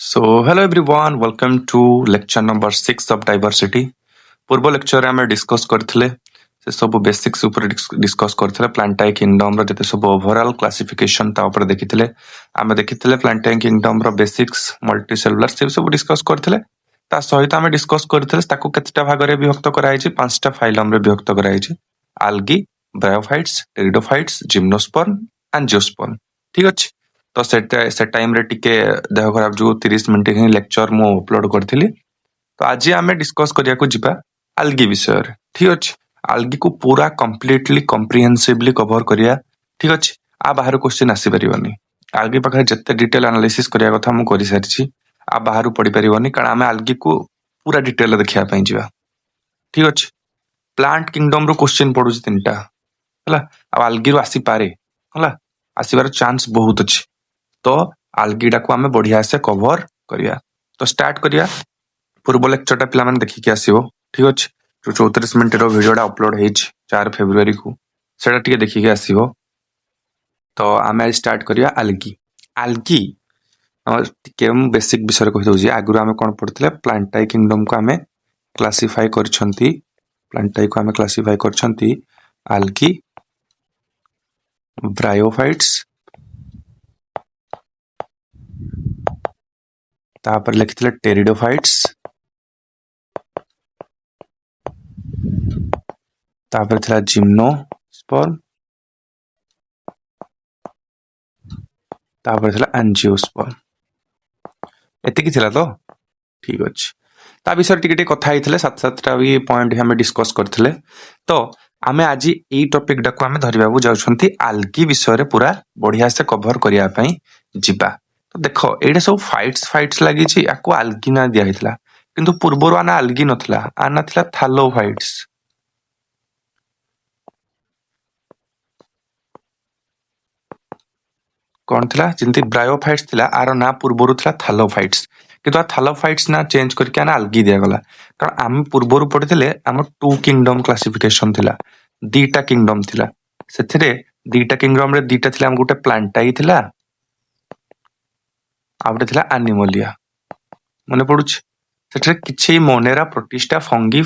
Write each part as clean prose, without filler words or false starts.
So, hello everyone, welcome to lecture number 6 of diversity. पूर्व lecture रे आमे discuss करथिले से सब बेसिक्स ऊपर डिस्कस करथिले प्लांटाई किंगडम रो जते सब ओवरऑल क्लासिफिकेशन ता ऊपर देखिथिले आमे देखिथिले प्लांटाई किंगडम रो बेसिक्स मल्टी सेलुलर से सब डिस्कस करथिले ता सहित आमे डिस्कस करथिले ताको केतटा भाग रे विभक्त कराई छि पांचटा फाइलम रे विभक्त कराई छि algae bryophytes pteridophytes gymnosperm angiosperm ठीक अछि तो से टाइम रे टिके देह खराब जो 30 मिनिट ही लेक्चर मो अपलोड करथिली तो आज आमे डिस्कस करिया को जिबा आल्गी विषय रे ठीक अछि आल्गी को पूरा कंप्लीटली कॉम्प्रिहेंसिवली कवर करिया ठीक अछि आ बाहर क्वेश्चन आसी परिबनी आल्गी पखरे जत्ते डिटेल एनालिसिस करिया कथा मु करि सारिछि आ बाहर पड़ी परिबनी कारण आमे आल्गी को पूरा डिटेल देखिया पई जिबा ठीक अछि प्लांट किंगडम रो क्वेश्चन पडुछि तीनटा हला आ आल्गी रो आसी पारे हला आसीबार चांस बहुत अछि तो आल्गीडा को आमे बढ़िया से कवर करिया तो स्टार्ट करिया पूर्व लेक्चरटा पिला माने देखि के आसीबो ठीक अछि जो 34 मिनिट रो वीडियोडा अपलोड हेछि 4 फेब्रुआरी को सेटा टिके देखि के आसीबो तो आमे स्टार्ट करिया आल्गी आल्गी टिके बेसिक विषय कहि दउजी आगुर आमे कोन पढथिले प्लांटाई किंगडम को आमे क्लासिफाई करछंती प्लांटाई को आमे क्लासिफाई करछंती आल्गी ब्रायोफाइट्स तापर लिखिथिले टेरिडोफाइट्स तापर थिला जिम्नोस्पर्म तापर थिला एंजियोस्पर्म एते की थिला तो ठीक अछि ता विषय टिके कथा हिथिले सात सातटा भी पॉइंट हमें डिस्कस करथिले तो आमे आज ई टॉपिक डाको आमे धरिबाबू जाउछंती आल्गी विषय रे पूरा बढ़िया से कवर करिया पई जिबा तो देखो एडे सब फाइट्स लागि छि याको आल्गी ना दिया हितला किंतु पूर्वरो आना आल्गी नथला आना थिला थालोफाइट्स कौन थिला जिंती ब्रायोफाइट्स थिला आरो ना पूर्वरु थिला थालोफाइट्स किंतु आ थालोफाइट्स ना चेंज करके आना आल्गी दिया गला कारण आम पूर्वरु पढिथिले आम टू किंगडम क्लासिफिकेशन थिला दीटा किंगडम थिला सेथिरे दीटा किंगडम रे दीटा थिला हम गुटे प्लांटाई थिला आउटे थिला एनिमोलिया मने पडुछ सेठरे किछि मोनेरा प्रोटिस्टा फंगी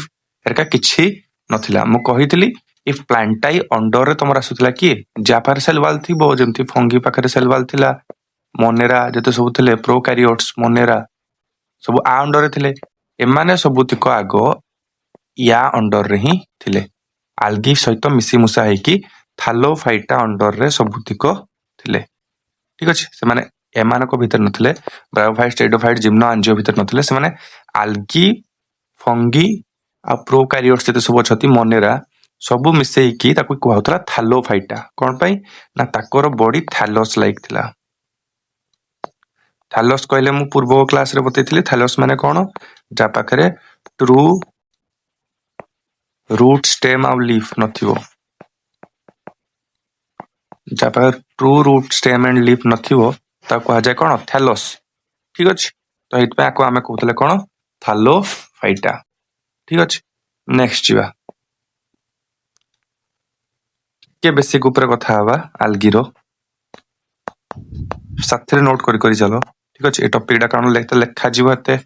एरका किछि नथिला मु कहितली इफ प्लांटाई अंडर रे तमरा सुतला कि जापार सेल वाल थिबो जेमति फंगी पाखरे सेल वाल थिला मोनेरा जते सब थिले प्रोकैरियोट्स मोनेरा सब आ अंडर रे थिले एमाने सबुतिक आगो या अंडर रे ही थिले आल्गी सहित मिसी मुसा है कि थालोफाइटा अंडर रे सबुतिक थिले ठीक अछि से माने एमान को भीतर नथिले ब्रायोफाइट्स टेरिडोफाइट्स जिम्नो एंजियो भीतर नथिले से माने आल्गी फंगी आ प्रोकैरियोट्स जते सब छथि मोनेरा सब मिसई की ताकू कहउतला थालोफाइटा कोन पई ना ताकर बॉडी थैलोस लाइक थिला थैलोस कहले मु पूर्व क्लास रे बतैथिले थैलोस माने कोन जा पाखरे ट्रू रूट स्टेम आ लीफ नथिवो जा पाखरे true root stem and leaf नथिवो ता कहा जाय कोन थैलोस ठीक अछि तो हित पे आको आमे कहउतले कोन थालोफाइटा ठीक अछि नेक्स्ट जीवा के बेसिक ऊपर कथा हवा आल्गी रो साथरे नोट करी चलो ठीक अछि ए टॉपिक डा कान लेखते लेखा जीव एते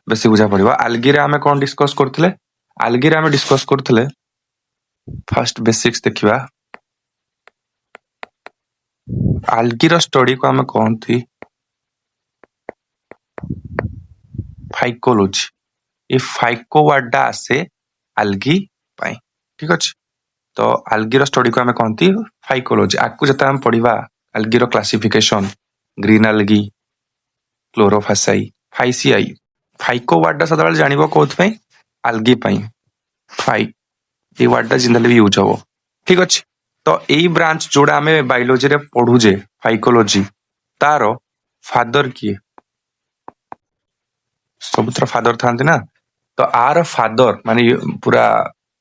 बेसी बुझा पड़िबा आल्गी रे आमे कोन डिस्कस करथिले आल्गी रे आमे डिस्कस करथिले फर्स्ट बेसिक्स देखिबा आल्गी रो स्टडी को आमे कोनथि फाइकोलॉजी ए फाइको वर्ड डा आसे आल्गी पई ठीक अछि तो आल्गी रो स्टडी को आमे कोनथि फाइकोलॉजी आकु जता हम पढिबा आल्गी रो classification green algae क्लोरोफासाई फाइसियाई phyco word डा सदाबेल जानिबो कोथ पई आल्गी पई फाइ ए वर्ड डा जिंदले भी यूज हो ठीक अछि तो एई ब्रांच जोडा हमें बायोलॉजी रे पढु जे फाइकोलॉजी तारो फादर की सबुत्र फादर थांते ना तो आर फादर माने पूरा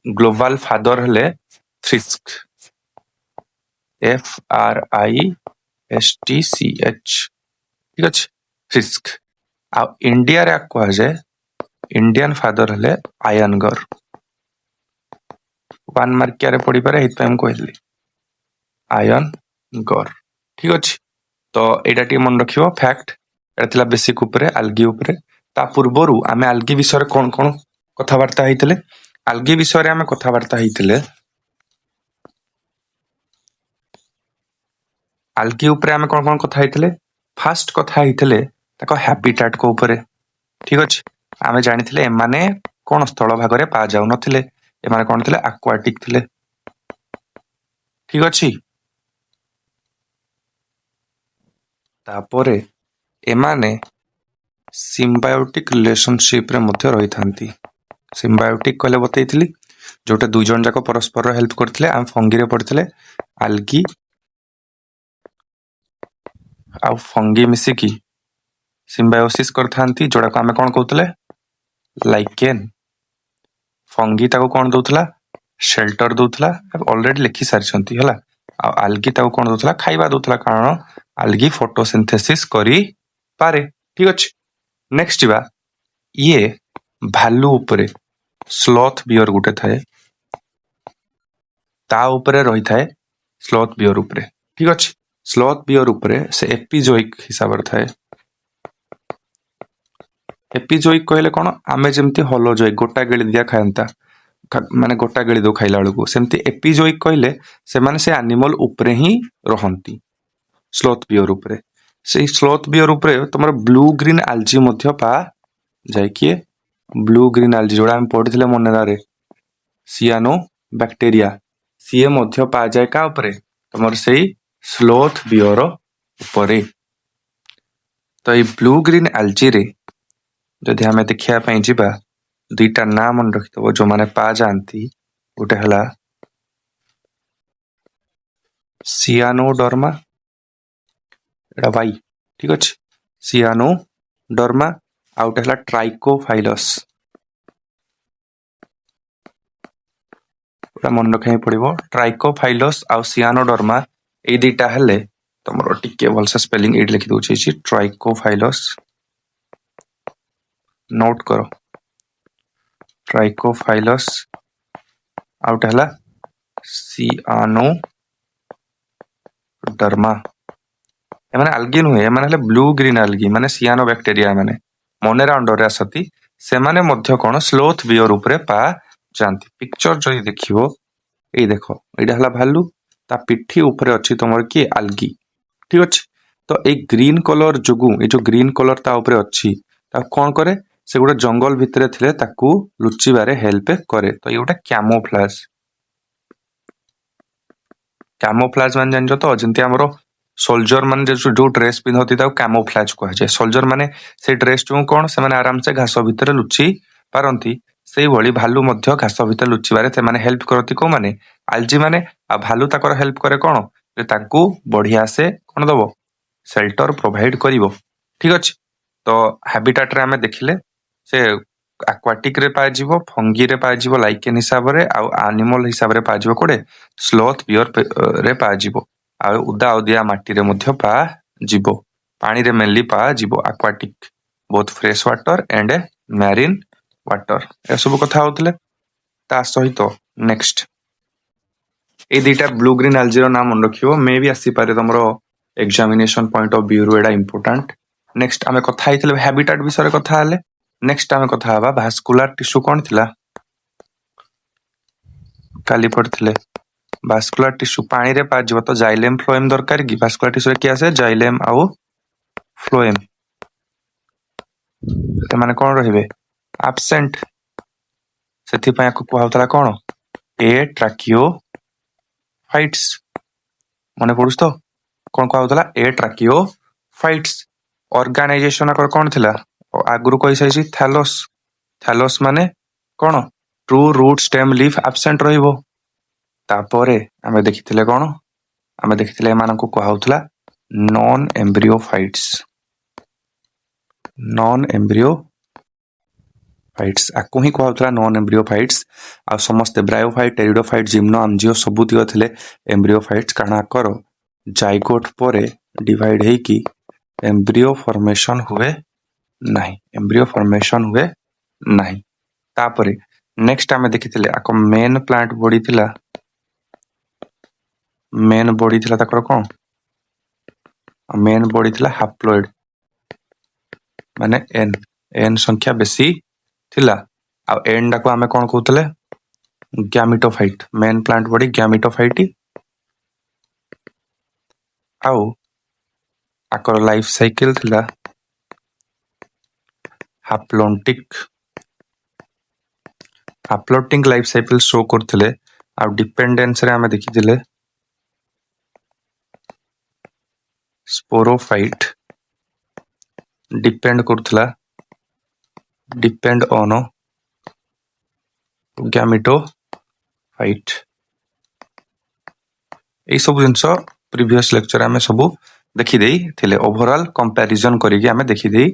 ग्लोबल फादर हले फ्रिस्क FRISTCH ठीक अछि फ्रिस्क आ इंडिया रे कह जाय इंडियन फादर हले आयनगर वन मार्क क्या रे पड़ी पारे हित हम कहली आयनगर ठीक अछि तो एटा टी मन रखियो फैक्ट एटा बेसिक उपरे आल्गी उपरे ता पूर्वरु आमे आल्गी विषय कोन कोन कथावार्ता हेतिले आल्गी विषय आमे कथावार्ता हेतिले आल्गी उपरे आमे कोन कोन कथा हेतिले फास्ट कथा हेतिले ताको हैबिटेट को उपरे ठीक अछि आमे जानिथिले एमाने कोन स्थल भागरे पा जाउ नथिले एमाने कोन थिले एक्वाटिक थिले ठीक अछि तापरे एमाने सिम्बायोटिक रिलेशनशिप रे मध्य रही थांती सिम्बायोटिक कहले बतैथिली जोटे दुई जन जाक परस्पर हेल्प करथिले आम फंगी रे पड़थिले आल्गी आ फंगी मिसी की सिम्बायोसिस करथांती जोड़ा को आमे कोन कहउतले लाइकेन फंगी ताको कोन दउथला शेल्टर दउथला ऑलरेडी लिखि सारछंती हला आ आल्गी ताको कोन दउथला खाइबा दउथला कारण आल्गी फोटोसिंथेसिस करी पारे ठीक अछि नेक्स्ट बा ये भालू उपरे स्लॉथ बियर गुटे थाए ता उपरे रही थाए स्लॉथ बियर उपरे ठीक अछि स्लॉथ बियर उपरे से एपिजोइक हिसाब रे थाए एपिजोइक कहले कोन आमे जेमती होलोजोइक गोटा गेली दिया खायंता माने गोटा गेली दो खाइला बेलकू सेमती एपिजोइक कहले से माने से एनिमल उपरे ही रहंती स्लॉथ बियर उपरे से स्लॉथ बियर उपरे तमर ब्लू ग्रीन आल्जी मध्य पा जाय कि ब्लू ग्रीन आल्जी जोड़ा हम पढ़िथिले मनेदारे सियानो बैक्टीरिया सीए मध्य पा जाय का उपरे तमर सेई स्लॉथ बियर उपरे तो ये ब्लू ग्रीन आल्जी रे जदि हमें देखिया पई जिबा दुईटा नाम मन रखितबो जो माने पा जानती गोटे हला सियानोडर्मा एटा वाई ठीक अछि सियानोडर्मा आ गोटे हला ट्राइकोफाइलस पूरा मन रखै पड़िबो ट्राइकोफाइलस आ सियानोडर्मा ए दुईटा हेले तमरो टिके भलसे स्पेलिंग एड लिखि दउछि छी ट्राइकोफाइलस नोट करो ट्राइकोफाइलस आउट हला सियानोडर्मा एमाने आल्गी नुहे एमाने हले ब्लू ग्रीन आल्गी माने सियानो बैक्टीरिया माने मनेरा अंडर आसती से माने मध्य कोन स्लोथ बियर उपरे पा जानती पिक्चर जदि देखिबो ए देखो एडा हला भालू ता पिठी उपरे अछि तमर की आल्गी ठीक अछि तो ए ग्रीन कलर जुगु ए जो ग्रीन कलर ता उपरे अछि ता कोन करे से गोटे जंगल भितरे थिले ताकू लुचिबारे हेल्प करे तो ये गोटे कैमोफ्लाज मान जानजो तो जंती हमरो सोल्जर मान जो ड्रेस पिनहती ताकू कैमोफ्लाज कह जाय सोल्जर माने से ड्रेस जो कोन से माने आराम से घास भितरे लुचि पारंती सेई भली भालू मध्य घास भितरे लुचिबारे से माने हेल्प करती को माने आल्जी माने आ भालू ताकर हेल्प करे कोन जे ताकू बढ़िया से कोन दबो शेल्टर प्रोवाइड करिवो ठीक अछि तो हैबिटेट रे हमें देखिले से एक्वाटिक रे पा जीवो फंगी रे पा जीवो लाइकेन हिसाब रे आ एनिमल हिसाब रे पा जीवो कोडे स्लॉथ बियर रे पा जीवो आ उदा उदिया माटी रे मध्य पा जीवो पानी रे मेनली पा जीवो aquatic both fresh water and marine water ए सब कथा होतले ता सहित नेक्स्ट ए दुईटा ब्लू ग्रीन आल्जी रो नाम मन रखियो मे भी आसी पारे तमरो एग्जामिनेशन पॉइंट ऑफ व्यू रो एडा इंपोर्टेंट नेक्स्ट आमे कथा हितले हैबिटेट विषय रे कथा हले नेक्स्ट आमे कथा हबा भास्कुलर टिश्यू कोन थिला काली पड़थिले भास्कुलर टिश्यू पानी रे पा जीव तो जाइलेम फ्लोएम दरकार की भास्कुलर टिश्यू रे की आसे जाइलेम आउ फ्लोएम ते माने कोन रहिबे एब्सेंट सेथि पय को कहउतला कोन ए ट्रैकियोफाइट्स मने पडुस तो कोन कहउतला ए ट्रैकियोफाइट्स ऑर्गेनाइजेशन अकर कोन थिला आगुरु कहि सैछि थैलोस माने कोन true root stem leaf absent रहिबो तापरे आमे देखिथिले कोन आमे देखिथिले एमान को कहउतला नॉन एम्ब्रियोफाइट्स आकु ही कहउतला नॉन एम्ब्रियोफाइट्स आ समस्त ब्रायोफाइट टेरिडोफाइट जिम्नो आमजियो सबु दियो थिले एम्ब्रियोफाइट्स काना कर जाइगोट परे डिवाइड हेई की एम्ब्रियो फॉर्मेशन हुए नहीं तापरे नेक्स्ट आमे देखिथिले आको मेन प्लांट बॉडी थिला मेन बॉडी थिला ताकर कोन मेन बॉडी थिला हैप्लॉइड माने n संख्या बेसी थिला आ n डाको आमे कोन कहउतले gametophyte main plant body gametophyte आउ आकर लाइफ साइकिल थिला हाप्लोटिक लाइफ साइकिल शो करथिले आ डिपेंडेंस रे आमे देखिथिले स्पोरोफाइट डिपेंड ऑन गैमेटोफाइट ए सब जिंस प्रीवियस लेक्चर आमे सब देखि देई थिले ओवरऑल कंपैरिजन करिके आमे देखि देई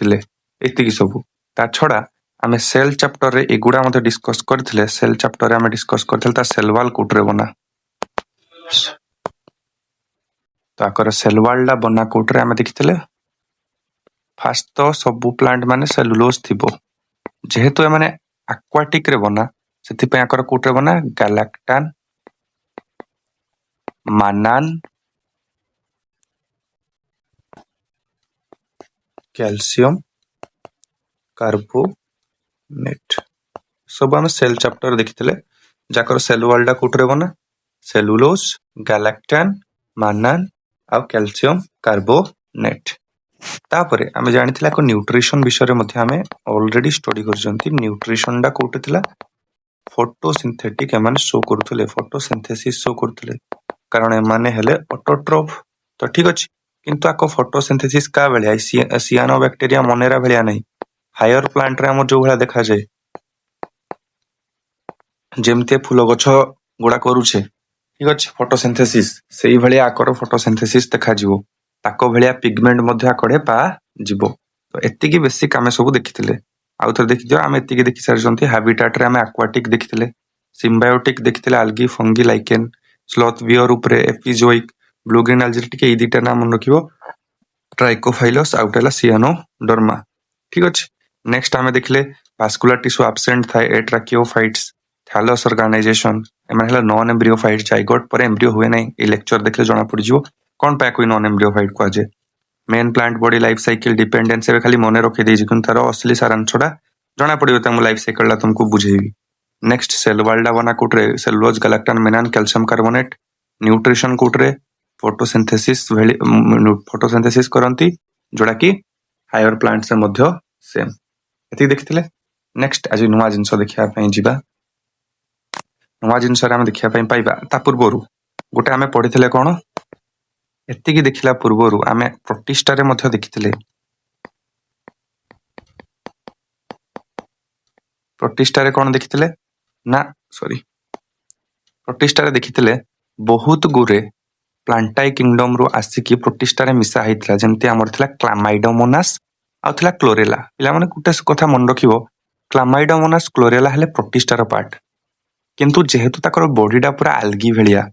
थिले एतिकी सब ता छडा आमे सेल चैप्टर रे एगुडा मते डिस्कस करथिले सेल चैप्टर रे आमे डिस्कस करथिले ता सेल वॉल कोटरे बना ताकर सेल वॉल ला बना कोटरे आमे देखिथिले फास्ट तो सब प्लांट माने सेलुलोज थिबो जेहेतु ए माने एक्वाटिक रे बना सेति पे आकर कोटरे बना गैलेक्टन मानान कैल्शियम कार्बोनेट सब आमे सेल चैप्टर देखिथिले जाकर सेल वॉल ला कोटरे बना सेलुलोज गैलेक्टन मानान आ कैल्शियम कार्बोनेट तापरे आमे जानिथिला को न्यूट्रिशन विषय रे मध्ये आमे ऑलरेडी स्टडी करजंती न्यूट्रिशन डा कोटे थिला फोटोसिंथेटिक एमाने शो करथले फोटोसिंथेसिस शो करथले कारण एमाने हेले ऑटोट्रोफ तो ठीक अछि किंतु आको फोटोसिंथेसिस का बेले सियानोबैक्टीरिया मोनेरा बेलिया नहीं हायर प्लांट रे हम जो भला देखा जाय जेमते फूल गछ गुडा करूछे ठीक अछि फोटोसिंथेसिस सेही भली आकर फोटोसिंथेसिस देखा जिवो ताको भलिया पिगमेंट मध्ये आकड़े पा जिवो तो एतिकी बेसिक आमे सब देखिथिले आउ थर देखि दियो आमे एतिकी देखि सारजंती हैबिटेट रे आमे एक्वाटिक देखिथिले सिम्बायोटिक देखिथिले algae fungi lichen sloth bear ऊपरे एपिजोइक ब्लू ग्रीन algae टिके ई दिटा नाम मन रखिबो ट्राइकोफाइलस आउटेला सियानोडर्मा ठीक अछि नेक्स्ट आमे देखले वास्कुलर टिश्यू एब्सेंट थाए ए ट्रैकियोफाइट्स थैलस ऑर्गेनाइजेशन एमन हला नॉन एम्ब्रियोफाइट जाइगोट पर एम्ब्रियो हुए नहीं ए लेक्चर देखले जणा पड़ जिवो कोन पा कोई नॉन एम्ब्रियोफाइट को आजे main plant body life cycle dependence ए खाली मने रखि देइ जिकुन तारो असली सारांशडा जणा पड़ियो तम लाइफ साइकिल ला तुमको बुझेबी नेक्स्ट सेल वॉल बना कोटरे सेलुलोज गैलेक्टन मेनान कैल्शियम कार्बोनेट न्यूट्रिशन कोटरे फोटोसिंथेसिस करंती जोड़ा कि हायर प्लांट से मध्य सेम एति देखिथिले नेक्स्ट आज नुवा जिंस देखिया पई जिबा नुवा जिंस रे हम देखिया पई पाइबा ता पूर्वरु गोटे आमे पढिथिले कोन एतिकी देखिला पूर्वरु आमे प्रोटिस्टा रे मध्य देखिथिले प्रोटिस्टा रे कोन देखिथिले ना सॉरी प्रोटिस्टा रे देखिथिले बहुत गुरे प्लांटाई किंगडम रो आसिकी प्रोटिस्टा रे मिसा हैतला जेमति हमर थिला क्लामाइडोमोनास आ थिला क्लोरेला पिला माने कुटे कथा मन रखिबो क्लामाइडोमोनास क्लोरेला हले प्रोटिस्टा रो पार्ट किंतु जेहेतु ताकर बॉडीटा पूरा algae भेलिया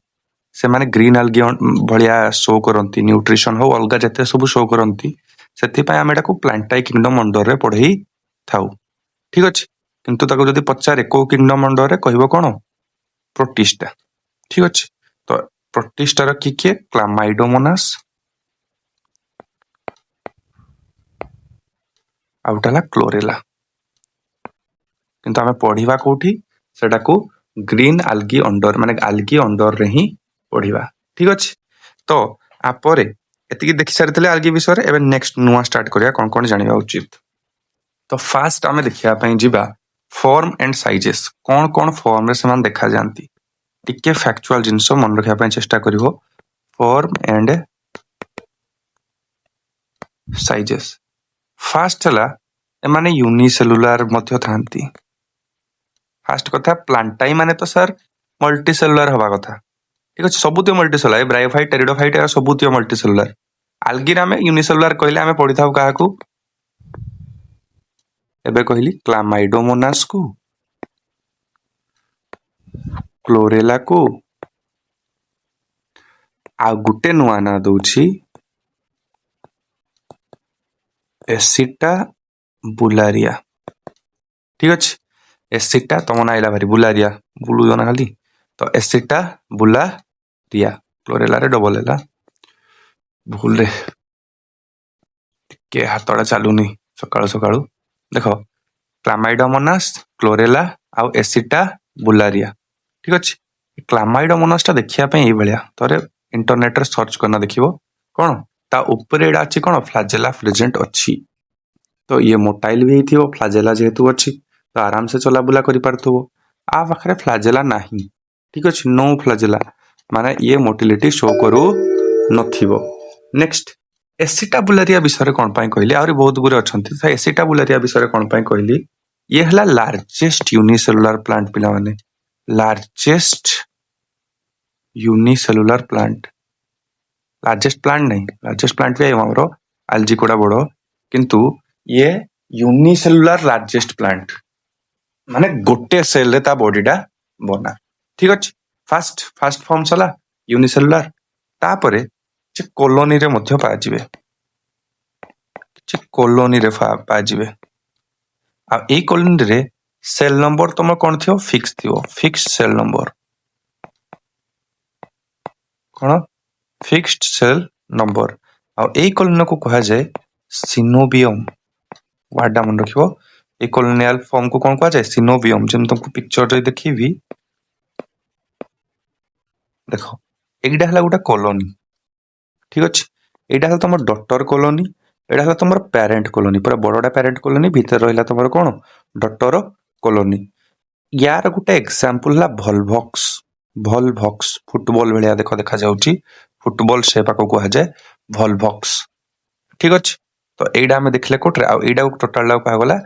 से माने ग्रीन algae भलिया शो करंती न्यूट्रिशन हो अलगा जते सब शो करंती सेति पय आमे डाको प्लांटाई किंगडम अंडर रे पढई थाउ ठीक अछि किंतु ताको जदी पचारे को किंगडम अंडर रे कहबो कोन प्रोटिस्टा ठीक अछि तो प्रोटिस्टा रो किके क्लामाइडोमोनास आउटाला क्लोरेला किंतु आमे पढिबा कोठी सेटा को ग्रीन algae अंडर माने algae अंडर रे ही पढिबा ठीक अछि तो आपरे एतिकी देखि सारथिले algae विषय रे एबे नेक्स्ट नुवा स्टार्ट करिया कोन कोन जानिबा उचित तो फास्ट आमे देखिया पई जिबा form and sizes cone cone form रे समान देखा जानती टिके फैक्चुअल जिंसो मन रखिया पई चेष्टा करिवो फॉर्म एंड साइजेस फास्ट हला ए माने यूनिसेलुलर मध्य थांती फास्ट कथा प्लांटाई माने तो सर मल्टी सेलुलर हवा कथा ठीक अछि सबुतियो मल्टी सेलुलर ब्रायोफाइट टेरिडोफाइट आ सबुतियो मल्टी सेलुलर algae रे यूनिसेलुलर कहले आमे पढिथाउ काहाकू एबे कहली क्लामाइडोमोनास को क्लोरेला को आ गुटे नुआ ना दउछि एसिटा बुलारिया ठीक अछि एसिटा तमन आइला भारी बुलारिया बुलु जना खाली तो एसिटा बुलारिया क्लोरेला रे डबल एला भूल रे के हातडा चालुनी सकाळु सकाळु देख क्लामाइडोमोनास क्लोरेला आउ एसिटा बुलारिया ठीक अच्छे क्लामाइडोमोनास टा देखिया पे ये भलिया तोरे इंटरनेट रे सर्च करना देखिबो कोन ता ऊपर एडा अछि कोन फ्लैजेला प्रेजेंट अछि तो ये मोटाइल भी थी फ्लैजेला जेहेतु अच्छी तो आराम से चला बुला करि पारथबो आ पाखरे फ्लैजेला नाही ठीक अछि नो फ्लैजेला माने ये मोटिलिटी शो करू नथिबो नेक्स्ट एसिटाबुलारिया विषय कोन पाई कहली आउरी बहुत गुरे अछंती तो एसिटाबुलारिया विषय कोन पाई कहली ये हला लार्जेस्ट यूनिसेलुलर प्लांट पिला माने largest unicellular plant largest plant नहीं लार्जेस्ट प्लांट भी हमरो एल्जी कोडा बड़ो किंतु ये यूनिसेलुलर लार्जेस्ट प्लांट माने गोटे सेल रे ता बॉडीटा बना ठीक अछि फास्ट फॉर्म चला यूनिसेलुलर तापरे जे कॉलोनी रे मध्य पा जिवे जे कॉलोनी रे पा जिवे आ ए कॉलोनी रे सेल नंबर तुम कोन थियो फिक्स्ड सेल नंबर कोन फिक्स्ड सेल नंबर आ ए कॉलोनी को कहा जाए सिनोबियम वाडा मन रखिबो ए कॉलोनियल फॉर्म को कोन कहा जाए सिनोबियम जेम तुमको पिक्चर रे देखिबी देखो एटा हला गोटा कॉलोनी ठीक अछि एटा हला तमर डॉटर कॉलोनी एटा हला तमर पेरेंट कॉलोनी पूरा बड़डा पेरेंट कॉलोनी भीतर रहिला तमर कोन डॉटर कॉलोनी यार गोटे एग्जांपल ला वॉल्वॉक्स फुटबॉल भलिया देखा जाउची फुटबॉल शेप को कहा जाए वॉल्वॉक्स ठीक अछि तो एडा में देखले कोटरे आ एडा टोटल ला कहा गला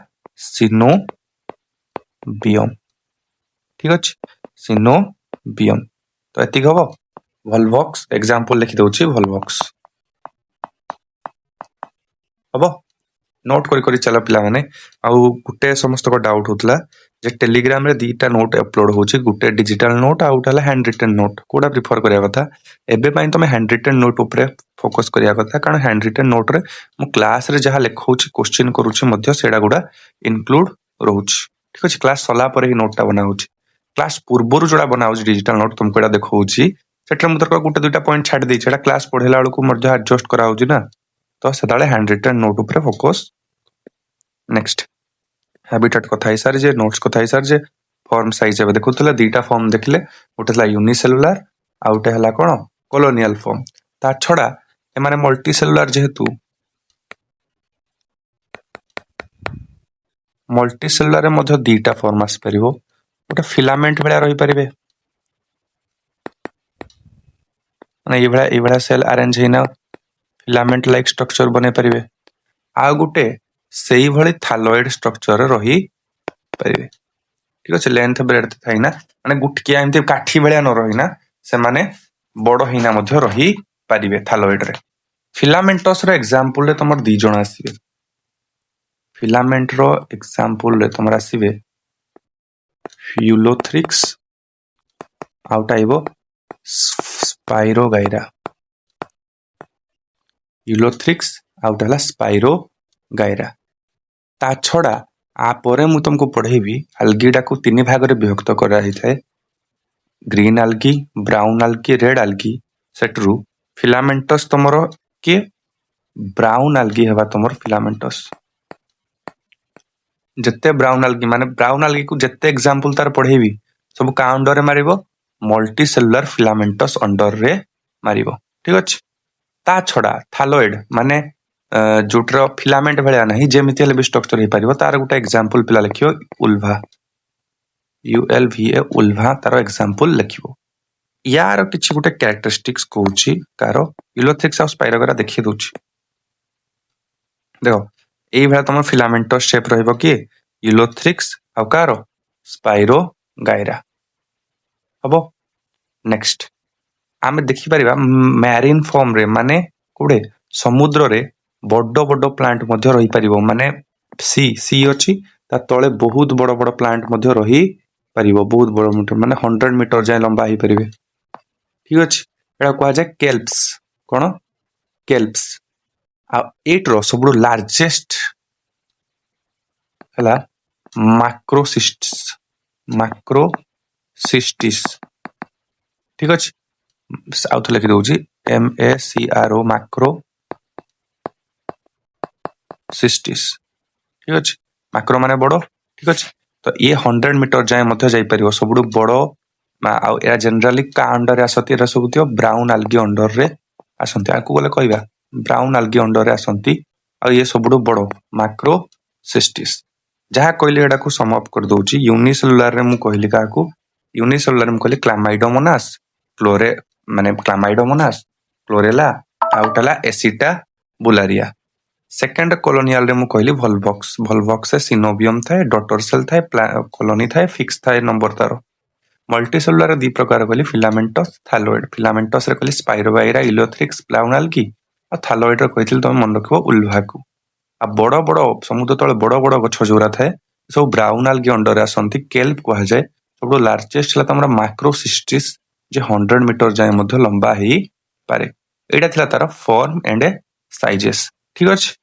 सिनोबियम ठीक अछि सिनोबियम तो एति हबो वॉल्वॉक्स एग्जांपल लिखि दउची वॉल्वॉक्स हबो नोट करी चला पिला माने आ गुटे समस्त को डाउट होतला जे टेलीग्राम रे दीटा नोट अपलोड होची गुटे डिजिटल नोट आ उठाला हैंड रिटन नोट कोडा प्रिफर करिया कथा एबे पई तमे हैंड रिटन नोट ऊपर फोकस करिया कथा कारण हैंड रिटन नोट रे मु क्लास रे जहा लेखौची क्वेश्चन करूची मध्य सेडा गुडा इंक्लूड रहउची ठीक अछि क्लास सला पर ही नोटटा बनाउची क्लास पूर्वरु जोडा बनाउची डिजिटल नोट तुमको एडा देखौची सेटर मुतर गुटे दुटा पॉइंट छाड देई छेडा क्लास पढेला बेलकु मध्य एडजस्ट कराउची ना तो सेदाले हैंड रिटन नोट ऊपर फोकस नेक्स्ट हैबिटेट कथा ही सार जे नोट्स कथा ही सार जे फॉर्म साइज एबे देखुतला दीटा फॉर्म देखले गोटेला यूनिसेलुलर आ गोटे हला कोन कॉलोनियल फॉर्म ता छडा ए माने मल्टी सेलुलर जेहेतु मल्टी सेलुलर रे मध्य दीटा फॉर्म आस परिबो गोटे फिलामेंट भलिया रही परिबे माने ए भलिया सेल अरेंज हेना फिलामेंट लाइक स्ट्रक्चर बने परिबे आ गुटे सेही भली थालोइड स्ट्रक्चर रही परिबे ठीक अछि लेंथ ब्रेड्थ थाई ना माने गुटकिया एमते काठी भलिया न रही ना से माने बड़ हिना मध्य रही परिबे थालोइड रे फिलामेंटस रो एग्जांपल रे तमर दी जण आसीबे फिलामेंट रो एग्जांपल रे तमर आसीबे यूलोथ्रिक्स आउट आइबो स्पाइरोगाइरा यूलोथ्रिक्स आउट हला स्पाइरोगाइरा ता छडा आ परे मु तुमको पढेबी अल्गीडा को तीन भाग रे विभक्त करा ही थाए green algae brown algae red algae सेटरू फिलामेंटस तमरो के ब्राउन अल्गी हेबा तमर फिलामेंटस जत्ते ब्राउन अल्गी माने ब्राउन अल्गी को जत्ते एग्जांपल तार पढेबी सब का अंडर रे मारिबो मल्टी सेलुलर फिलामेंटस अंडर रे मारिबो ठीक अछि ता छडा थालोइड माने जोटर फिलामेंट भलिया नहीं जेमिति हले स्ट्रक्चर हे परिबो तार गुटा एग्जांपल पिला लिखियो उल्वा ULVA उल्वा तार एग्जांपल लिखिबो यार किछि गुटे कैरेक्टरिस्टिक्स कहूची कारो यूलोथ्रिक्स आ स्पाइरोगाइरा देखि दोची देखो एई भला तमर फिलामेंटस शेप रहइबो कि यूलोथ्रिक्स आ कारो स्पाइरोगाइरा हबो नेक्स्ट आमे देखि परिबा मैरीन फॉर्म रे माने कोडे समुद्र रे बड्डो बड्डो प्लांट मध्य रही परिबो माने सी अछि ता तळे बहुत बड़ बड़ प्लांट मध्य रही परिबो बहुत बड़ मीटर माने 100 मीटर जाय लंबा ही परिबे ठीक अछि एडा कहा जाय केल्प्स कोन केल्प्स आ एट रो सबडो लार्जेस्ट हला मैक्रोसिस्टिस ठीक अछि आउथ लिखि दोची MACRO मैक्रोसिस्टिस ठीक अच्छे मैक्रो माने बड़ ठीक अच्छे तो ये 100 मीटर जाए मध्य जाई परियो सबुडु बड़ आउ या जनरली का अंडर आसती एरा सब थियो ब्राउन आल्गी अंडर रे आसंती आकु बोले कहबा ब्राउन आल्गी अंडर रे आसंती आ ये सबुडु बड़ मैक्रोसिस्टिस जहाँ कहली एडा को सम अप कर दउची यूनिसेलुलर रे मु कहली काकू यूनिसेलुलर मु कहली क्लामाइडोमोनास क्लोरे माने Chlamydomonas chlorella आउटला एसिटा Bularia second colonial रे मु कहली वोल्वॉक्स से सिनोबियम थाए डॉटर सेल थाए कॉलोनी थाए फिक्स थाए नंबर तार मल्टीसेलुलर दी प्रकार कहली फिलामेंटस रे कहली स्पाइरोवाइरा इलियोथ्रिक्स ब्राउन आल्गी आ थालोइड रे कहथिल तमे मन रखबो उल्वाकू आ बड़ बड़ समुद्र तले बड़ बड़ गछ जोरा थाए सब ब्राउन आल्गी अंडर आसंती केल्प कहा जाए सब लार्जेस्ट हला तमरा मैक्रोसिस्टिस जे 100 मीटर जाए मध्य लंबा ही पारे एटा थिला तार फॉर्म एंड साइजेस ठीक अछि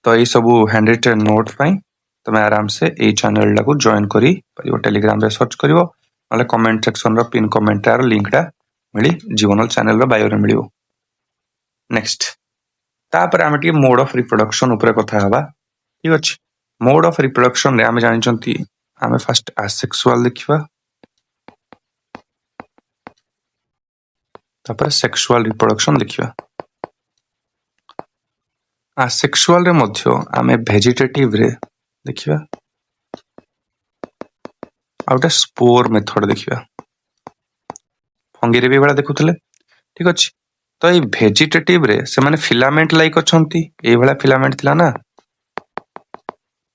तो ये सब हैंडरिटन नोट पाई तुम आराम से ये चैनल को जॉइन करी परियो टेलीग्राम रे सर्च करिवो माले कमेंट सेक्शन रो पिन कमेंट रो लिंक टा मिली जीवनल चैनल रो बायो रे मिलियो नेक्स्ट तापर हम टी मोड ऑफ रिप्रोडक्शन ऊपर कथा हवा ठीक अछि मोड ऑफ रिप्रोडक्शन रे हम जानि चंती हम फर्स्ट असेक्सुअल देखिबा तापर सेक्सुअल रिप्रोडक्शन देखिबा असेक्सुअल रे मध्य आमे वेजिटेटिव रे देखिबा आउटा स्पोर मेथड देखिबा फंगी रे भी बड़ा देखुतले ठीक अछि तो ये वेजिटेटिव रे से माने फिलामेंट लाइक अछंती ए बड़ा फिलामेंट थिला ना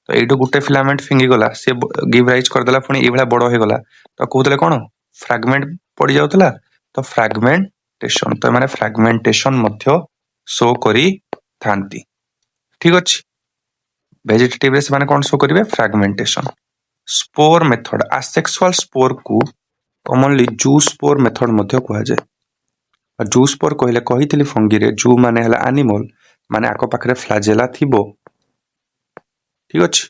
तो एडो गुटे फिलामेंट फिंगी गला से गिव राइज कर देला फणी ए बड़ा बड़ हो गला तो कहतले कोन फ्रैगमेंट पड़ी जाउतला तो फ्रैगमेंटेशन तो माने फ्रैगमेंटेशन मध्य शो करी थांती ठीक अछि वेजिटेटिव रे से माने कोन शो करिवे fragmentation spore method asexual spore को कॉमनली जू स्पोर मेथड मध्य कहा जाए जू स्पोर कहले कहितली फंगी रे जू माने हला एनिमल माने आको पाखरे फ्लैजेला थिबो ठीक अछि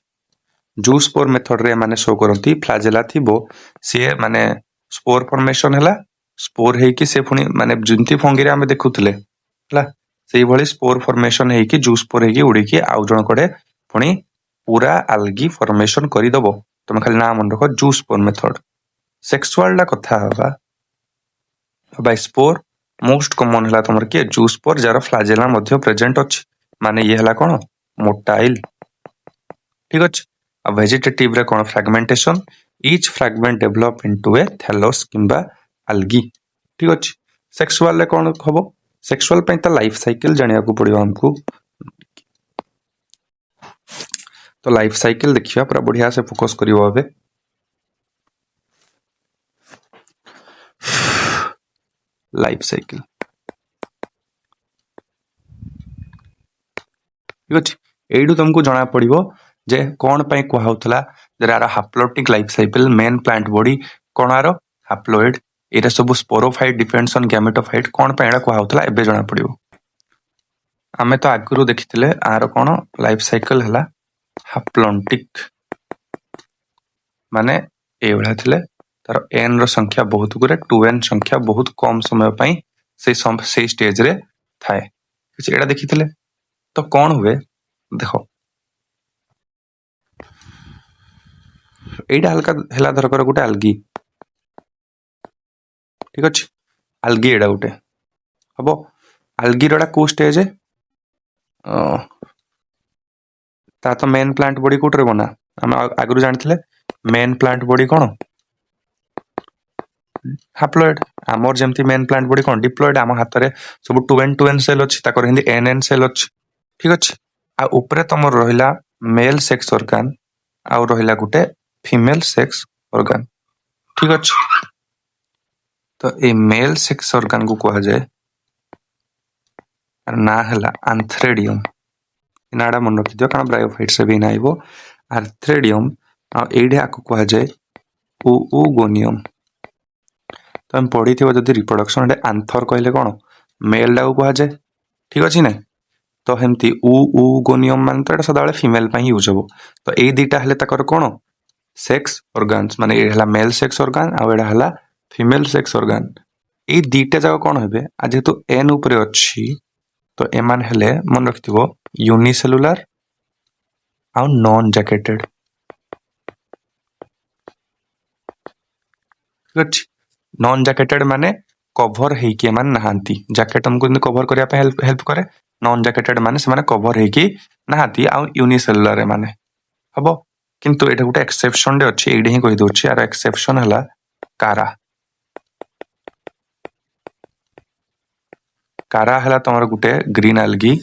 जू स्पोर मेथड रे माने शो करंती फ्लैजेला थिबो से माने स्पोर फॉर्मेशन हला स्पोर हे कि से फुनी माने जिंती फंगी रे हम देखुतले हला सेही भली स्पोर फॉर्मेशन हे कि जू स्पोर हे कि उडी कि आउ जण कोडे फुनी पूरा आल्गी फॉर्मेशन करि दबो तुम खाली नाम मन रखो जू स्पोर मेथड सेक्सुअल ला कथा हवा बाय स्पोर मोस्ट कॉमन हला तमर के जू स्पोर जार फ्लैजेला मध्य प्रेजेंट अछि माने ये हला कोन मोटाइल ठीक अछि आ वेजिटेटिव रे कोन fragmentation each fragment develop into a thallus किंबा आल्गी ठीक अछि सेक्सुअल रे कोन हबो सेक्सुअल पई त लाइफ साइकिल जानिया को पड़ियो हमकु तो लाइफ साइकिल देखिया पूरा बढ़िया से फोकस करियो अबे लाइफ साइकिल ठीक अछि एडू तुमको जाना पड़िबो जे कोन पई को होतला जरा haplontic life cycle main plant body कोन आरो हैप्लोइड एरा सब स्पोरोफाइट डिपेंड्स ऑन गैमेटोफाइट कोन पई एडा को होतला एबे जाना पड़िबो हमें तो आगुरु देखिथिले आरो कोन लाइफ साइकिल हला हैप्लोटिक माने ए बळा थिले तार n रो संख्या बहुत गुरे 2n संख्या बहुत कम समय पई से स्टेज रे थाए किछ एडा देखिथिले तो कोन हुए देखो एडा हल्का हेला धर कर गुटे आल्गी ठीक अछि आल्गी एडा गुटे हबो आल्गी रोडा को स्टेज है ता तो मेन प्लांट बॉडी कोटरे बना हम आगु जानथिले मेन प्लांट बॉडी कोन हैप्लोइड आमर जेमती मेन प्लांट बॉडी कोन डिप्लॉइड आम हाथ रे सब 2n सेल अछि ताकर हिंदी nn सेल अछि ठीक अछि आ ऊपर तमर रहिला मेल सेक्स ऑर्गन आ रहिला गुटे फीमेल सेक्स ऑर्गन ठीक अछि तो ए मेल सेक्स ऑर्गन को कहा जाए ना हला आंथ्रेडियम इनाडा मन रखि दियो कारण ब्रायोफाइट से भी नाइबो आंथ्रेडियम आ एडा को कहा जाए ओओगोनियम तो हम पढ़ी थिबो जदी रिप्रोडक्शन रे आंथर कहले कोन मेल डा को कहा जाए ठीक अछि नै तो हेमती ओओगोनियम मान तो सदा बेले फीमेल पई यूज होबो तो ए दीटा हले तकर कोन सेक्स ऑर्गन्स माने ए हला मेल सेक्स ऑर्गन आ एडा हला फीमेल सेक्स ऑर्गन ए दीटा जाक कोन हेबे आ जेतु एन ऊपर अछि तो एमान हेले मन रखिथिबो यूनिसेलुलर आउ नॉन जैकेटेड। ठीक अछि नॉन जैकेटेड माने कवर हेकी माने नहांती जैकेट हमको कवर करिया पे हेल्प करे नॉन जैकेटेड माने से माने कवर हेकी नहांती आउ यूनिसेलुलर माने हबो किंतु एटा गुटे एक्सेप्शन दे अछि एडी ही कहि दोछि यार एक्सेप्शन हला कारा कारा हला तमर गुटे ग्रीन एल्गी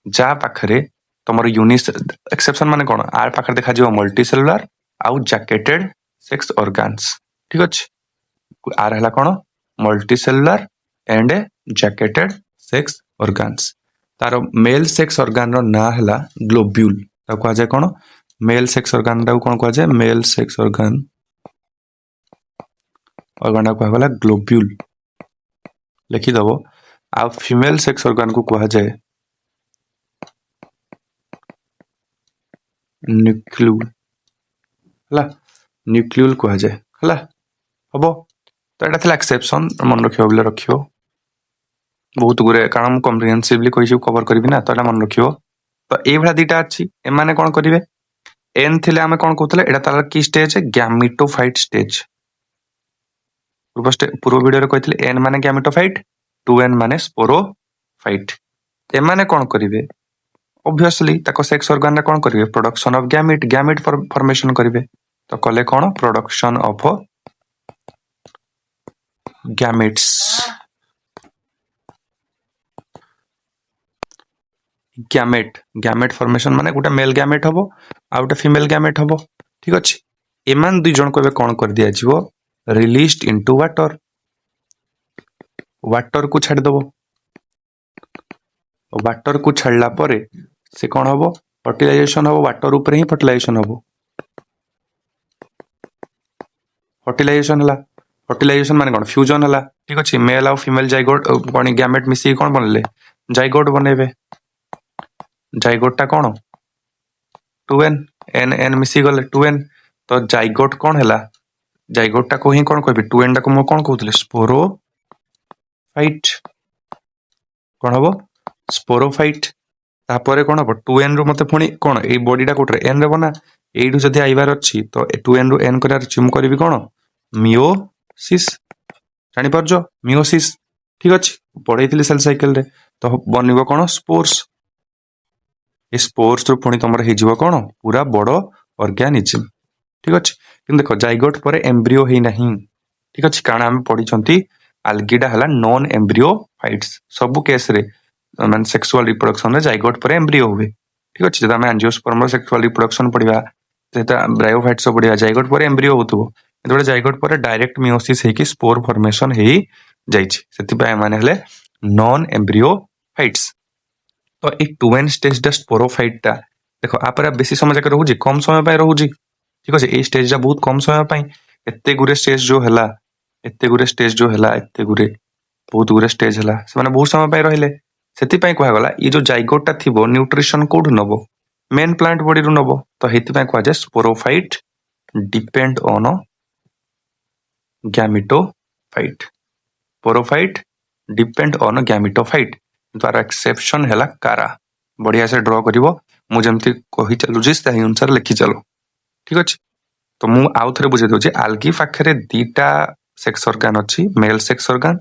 जा पाखरे तमर यूनिस एक्सेप्शन माने कोन आर पाखरे देखा जिवो मल्टी सेलुलर आउ जैकेटेड सेक्स ऑर्गन्स ठीक अछि आर हला कोन multicellular and jacketed sex organs तार मेल सेक्स ऑर्गन रो ना हला ग्लोब्यूल ता को जाय कोन मेल सेक्स ऑर्गन ता कोन को जाय मेल सेक्स ऑर्गन ता को हला ग्लोब्यूल लिखि दबो आ फीमेल सेक्स ऑर्गन को कहा जाए न्यूक्लियल हला न्यूक्लियल कहा जाए हला हबो तो एटा थिला एक्सेप्शन मन रखियो बिले रखियो बहुत गुरे कारण कॉम्प्रिहेंसिवली कोइ कवर करबी ना तो एटा मन रखियो तो ए भला दीटा अछि ए माने कोन करिवे एन थिले हमें कोन कहतले एटा तार की स्टेज है गैमेटोफाइट स्टेज पूर्व वीडियो रे कहथिले एन माने गैमेटोफाइट 2n माने स्पोरोफाइट ए माने कोन करिवे ऑब्वियसली ताको सेक्स ऑर्गन रे कोन करिवे production of gamete gamete formation करिवे तो कले कोन production of gametes gamete gamete formation माने गोटे मेल गैमेट हबो आ गोटे फीमेल गैमेट हबो ठीक अछि एमान दुई जन को बे कोन कर दिया जिवो रिलीज्ड इनटू वाटर वाटर को छाड़ दबो वाटर को छाड़ला परे से कोन हबो फर्टिलाइजेशन हबो वाटर ऊपर ही फर्टिलाइजेशन हबो फर्टिलाइजेशन हला फर्टिलाइजेशन माने कोन फ्यूजन हला ठीक अछि मेल आ फीमेल जाइगोट कोन गैमेट मिसी कोन बनले जाइगोट बनेबे जाइगोट ता कोन 2n n n मिसी गले 2n तो जाइगोट कोन हला जाइगोट ता को ही कोन कहबे 2n ता को मो कोन कहउतले स्पोरोफाइट कोन हबो स्पोरोफाइट तापरे कोन हबो 2n रु मते पुनी कोन ए बॉडी ता कोटरे n रे बना एडु जदी आइबार अछि तो 2n रु n करार चिम करबी कोन मियोसिस जानि परजो मियोसिस ठीक अछि पढैथिले सेल साइकिल रे तो बनिबो कोन स्पोर्स ए स्पोर्स रु पुनी तमर हे जिवो कोन पूरा बडो ऑर्गेनिज्म ठीक अछि किन देखो जाइगोट परे एम्ब्रियो हे नाही ठीक अछि कारण हम पढी छंती algida हला नॉन एम्ब्रियो फाइट्स सब केस रे मान सेक्सुअल रिप्रोडक्शन रे जाइगोट परे एम्ब्रियो हुए ठीक अछि जदा हम एंजियोस्पर्म सेक्सुअल रिप्रोडक्शन पढिबा जेता ब्रायोफाइट्स पढिबा जाइगोट परे एम्ब्रियो होतबो एतबे जाइगोट परे डायरेक्ट मियोसिस हे कि स्पोर फॉर्मेशन हे जाइछि सेति पय माने हले नॉन एम्ब्रियो फाइट्स तो ए 2n स्टेज द स्पोरोफाइट ता देखो आपरा बेसी समय जाके रहउजी कम समय पय रहउजी ठीक अछि ए स्टेज जा बहुत कम समय पय एत्ते गुरे स्टेज जो हला एत्ते गुरे स्टेज जो हला एत्ते गुरे बहुत गुरे स्टेज हला से माने बहुत समय पय रहिले सेति पय कहया गला ई जो जाइगोट ता थिबो न्यूट्रिशन कोड नबो मेन प्लांट बॉडी रु नबो तो हेति पय कहया जे sporophyte depend on gametophyte sporophyte depend on gametophyte तार एक्सेप्शन हला कारा बढ़िया से ड्रॉ करिवो मु जेमति कहि चलु जे सही अनुसार लिखि चलो ठीक अछि तो मु आउ थरे बुझे दउ जे आल्गी पाखरे दीटा सेक्स ऑर्गन अछि male sex organ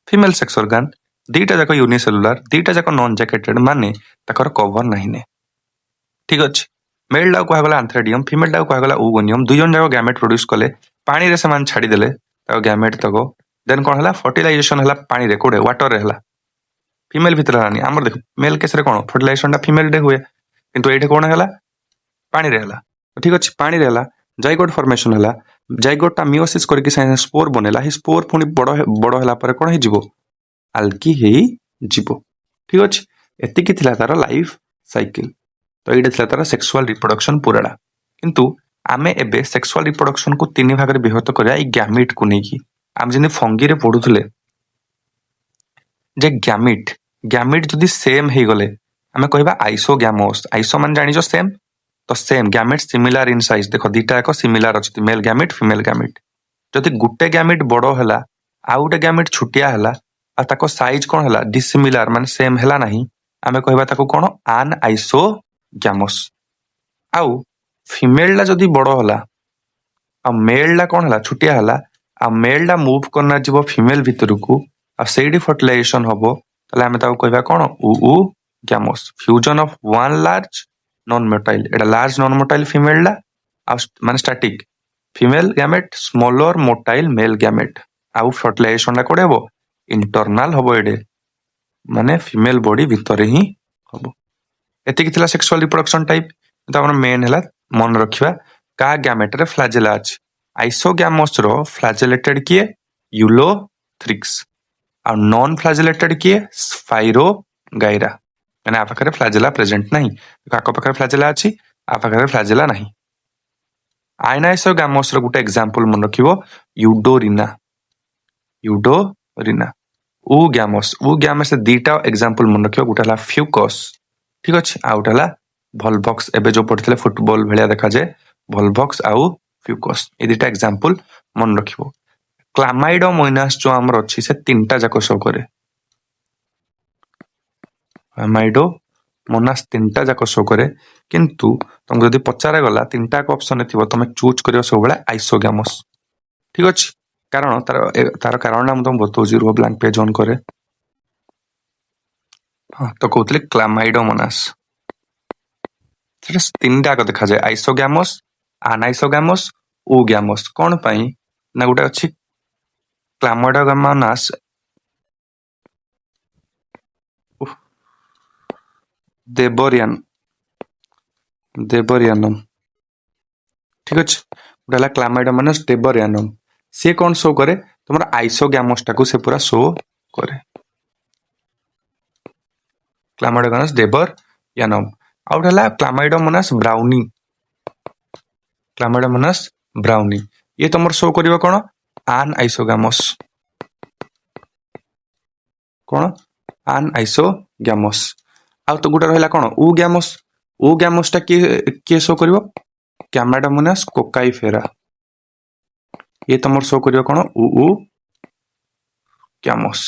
female sex organ दीटा जाको यूनिसेलुलर दीटा जाको नॉन जैकेटेड माने तकर कवर नाही ने ठीक अछि मेल डाउ कहया गला एंथ्रेडियम फीमेल डाउ कहया गला ओगोनियम दुई जन जाको गैमेट प्रोड्यूस कले पानी रे समान छाडी देले ताको गैमेट तको देन कोन हला फर्टिलाइजेशन हला पानी रे कोडे वाटर रे हला फीमेल भितर हलानी हमर देख मेल केस रे कोन फर्टिलाइजेशन ता फीमेल डे हुए किंतु एठे कोन हला पानी रे हला ठीक अछि पानी रे हला जाइगोट फॉर्मेशन हला जाइगोट ता मियोसिस करके स्पोर बनेला ही स्पोर पुनी बडो बडो हला पर कोन हे जिवो आल्गी हे जिवो ठीक अछि एति कि थिला तार लाइफ साइकिल तो एटा थिला तार सेक्सुअल रिप्रोडक्शन पुराडा किंतु आमे एबे सेक्सुअल रिप्रोडक्शन को तीन भाग रे विभक्त करिया ई गैमेट को नेकी आम जिने फंगी रे पढुथले जे गैमेट गैमेट जदी सेम हे गले हमें कहबा आइसोगैमोस आइसो मान जानि जो सेम तो same gamete similar in size देखो दीटा एको सिमिलर अछि मेल गैमेट फीमेल गैमेट जदी गुटे गैमेट बडो हला आ गुटे गैमेट छुटिया हला आ ताको साइज कोन हला डिसिमिलर मान सेम हला नाही हमें कहबा ताको कोन आन आइसोगैमोस आउ फीमेल ला जदी बड़ होला आ मेल ला कोन हला छुटिया हला आ मेल ला मूव करना जीवो फीमेल भितर को आ सेडी फर्टिलाइजेशन हबो तले हमें ताको कहबा कोन ऊ gamos fusion of one large non motile Etah large non motile female ला आ माने static female gamete smaller motile male gamete आउ फर्टिलाइजेशन ला कोडे हबो इंटरनल हबो एडे माने फीमेल बॉडी भितर ही हबो एति कितला सेक्सुअल रिप्रोडक्शन टाइप त हमर मेन हला मन रखिबा का गैमेट रे फ्लैजेला अछि आइसोगैमोस रो फ्लैजेलेटेड किए यूलोथ्रिक्स आ नॉन फ्लैजेलेटेड किए स्पाइरोगाइरा माने आ पाखरे फ्लैजेला प्रेजेंट नहीं काको पाखरे फ्लैजेला अछि आ पाखरे फ्लैजेला नहीं आइसोगैमोस रो गुटे एग्जांपल मन रखिबो यूडोरिना ऊ गैमोस से दीटा एग्जांपल मन रखिबो गुटे हला फ्यूकस ठीक अछि आ उठला वोल्वॉक्स एबे जो पढितले फुटबॉल भलिया देखा जाय वोल्वॉक्स आउ फ्यूकस ए दीटा एग्जांपल मन रखिबो क्लामाइडोमोनास जो हमर अछि से तीनटा जाको शो करे क्लामाइडोमोनास तीनटा जाको शो करे किंतु तुम जदी पचारे गला तीनटा को ऑप्शन थिबो तमे चूज करियो सब बेला आइसोगैमोस ठीक अछि कारण तार कारण नाम तुम बतो जीरो ब्लैंक पेज ऑन करे हां तो कहतले क्लामाइडोमोनास तीनटा को देखा जाए आइसोगैमोस अनाइसोगैमोस ओगैमोस कौन पाई ना गोटे अच्छी क्लामाइडोमोनास देबरियानम ठीक अच्छे गोटे क्लामाइडोमोनास देबरियानम सी कौन शो करे तुम आइसोगैमोस टाको से पूरा शो करे क्लामाइडोमोनास देबरियानम आउट हला क्लामाइडोमोनास ब्राउनी ये तुमर शो करिवो कोन आन आइसोगैमोस आ तो गुटा रहला कोन ऊ गैमोस टा के शो करिवो क्लामाइडोमोनास कोकाइफेरा ये तुमर शो करिवो कोन ऊ गैमोस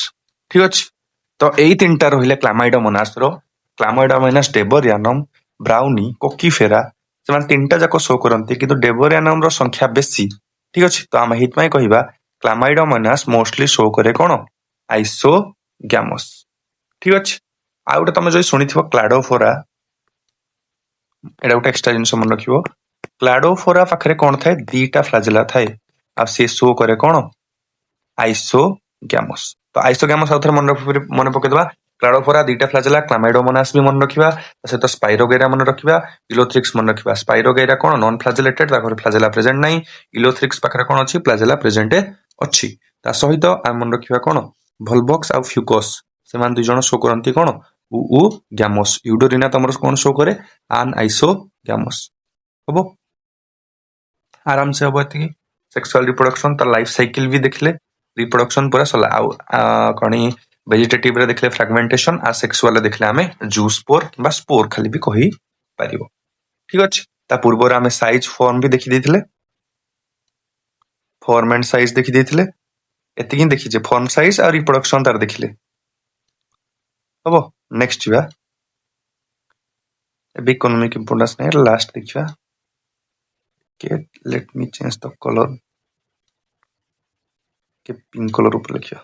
ठीक अछि तो एई तीनटा रहले क्लामाइडोमोनास देबरियानम ब्राउनी कोकीफेरा से तीनटा जाक शो करती कि डेबोरियानम संख्या बेसी ठीक अच्छे तो आम हित कहवा क्लामाइडोमोनास मोस्टली शो करे कौन आइसोगैमोस ठीक अच्छे आ गोटे तुम जो शुणी क्लाडोफोरा एटा गोटे एक्स्ट्रा जिनस मन रखिबो क्लाडोफोरा पाखरे कौन थाए दीटा फ्लैजेला थाए आ से शो करे कौन आइसोगैमोस तो आइसोगैमोस आउथरे मन पकेदबा क्लाडोफोरा दीटा फ्लैजेला क्लामाइडोमोनास भी मन रखिबा सहित स्पाइरोगैरा मन रखिबा यूलोथ्रिक्स मन रखिबा स्पाइरोगैरा कोन नॉन फ्लैजेलेटेड ताकर फ्लैजेला प्रेजेंट नहीं यूलोथ्रिक्स पाखरे कोन अछि फ्लैजेला प्रेजेंट अछि ता सहित आ मन रखिबा कोन वोल्वॉक्स आ फ्यूकस से मान दुई जण शो करंती कोन ऊ गैमोस यूडोरिना तमर कोन शो करे आन आइसोगैमोस हबो आराम से हबो एति सेक्सुअल रिप्रोडक्शन त लाइफ साइकिल भी देखले रिप्रोडक्शन पूरा सला आ कणी वेजिटेटिव रे देखले फ्रैगमेंटेशन आ सेक्सुअल देखले हमें जूस्पोर किबा स्पोर खाली भी कहि पारिबो ठीक अछि ता पूर्व रे हमें साइज फॉर्म भी देखि देथिले फॉर्म एंड साइज देखि देथिले एति कि देखि जे फॉर्म साइज आ रिप्रोडक्शन तार देखिले हबो नेक्स्ट बा ए इकोनॉमिक इंपोर्टेंस नै लास्ट देखिबा के let me change the colour के पिंक कलर ऊपर लिखिया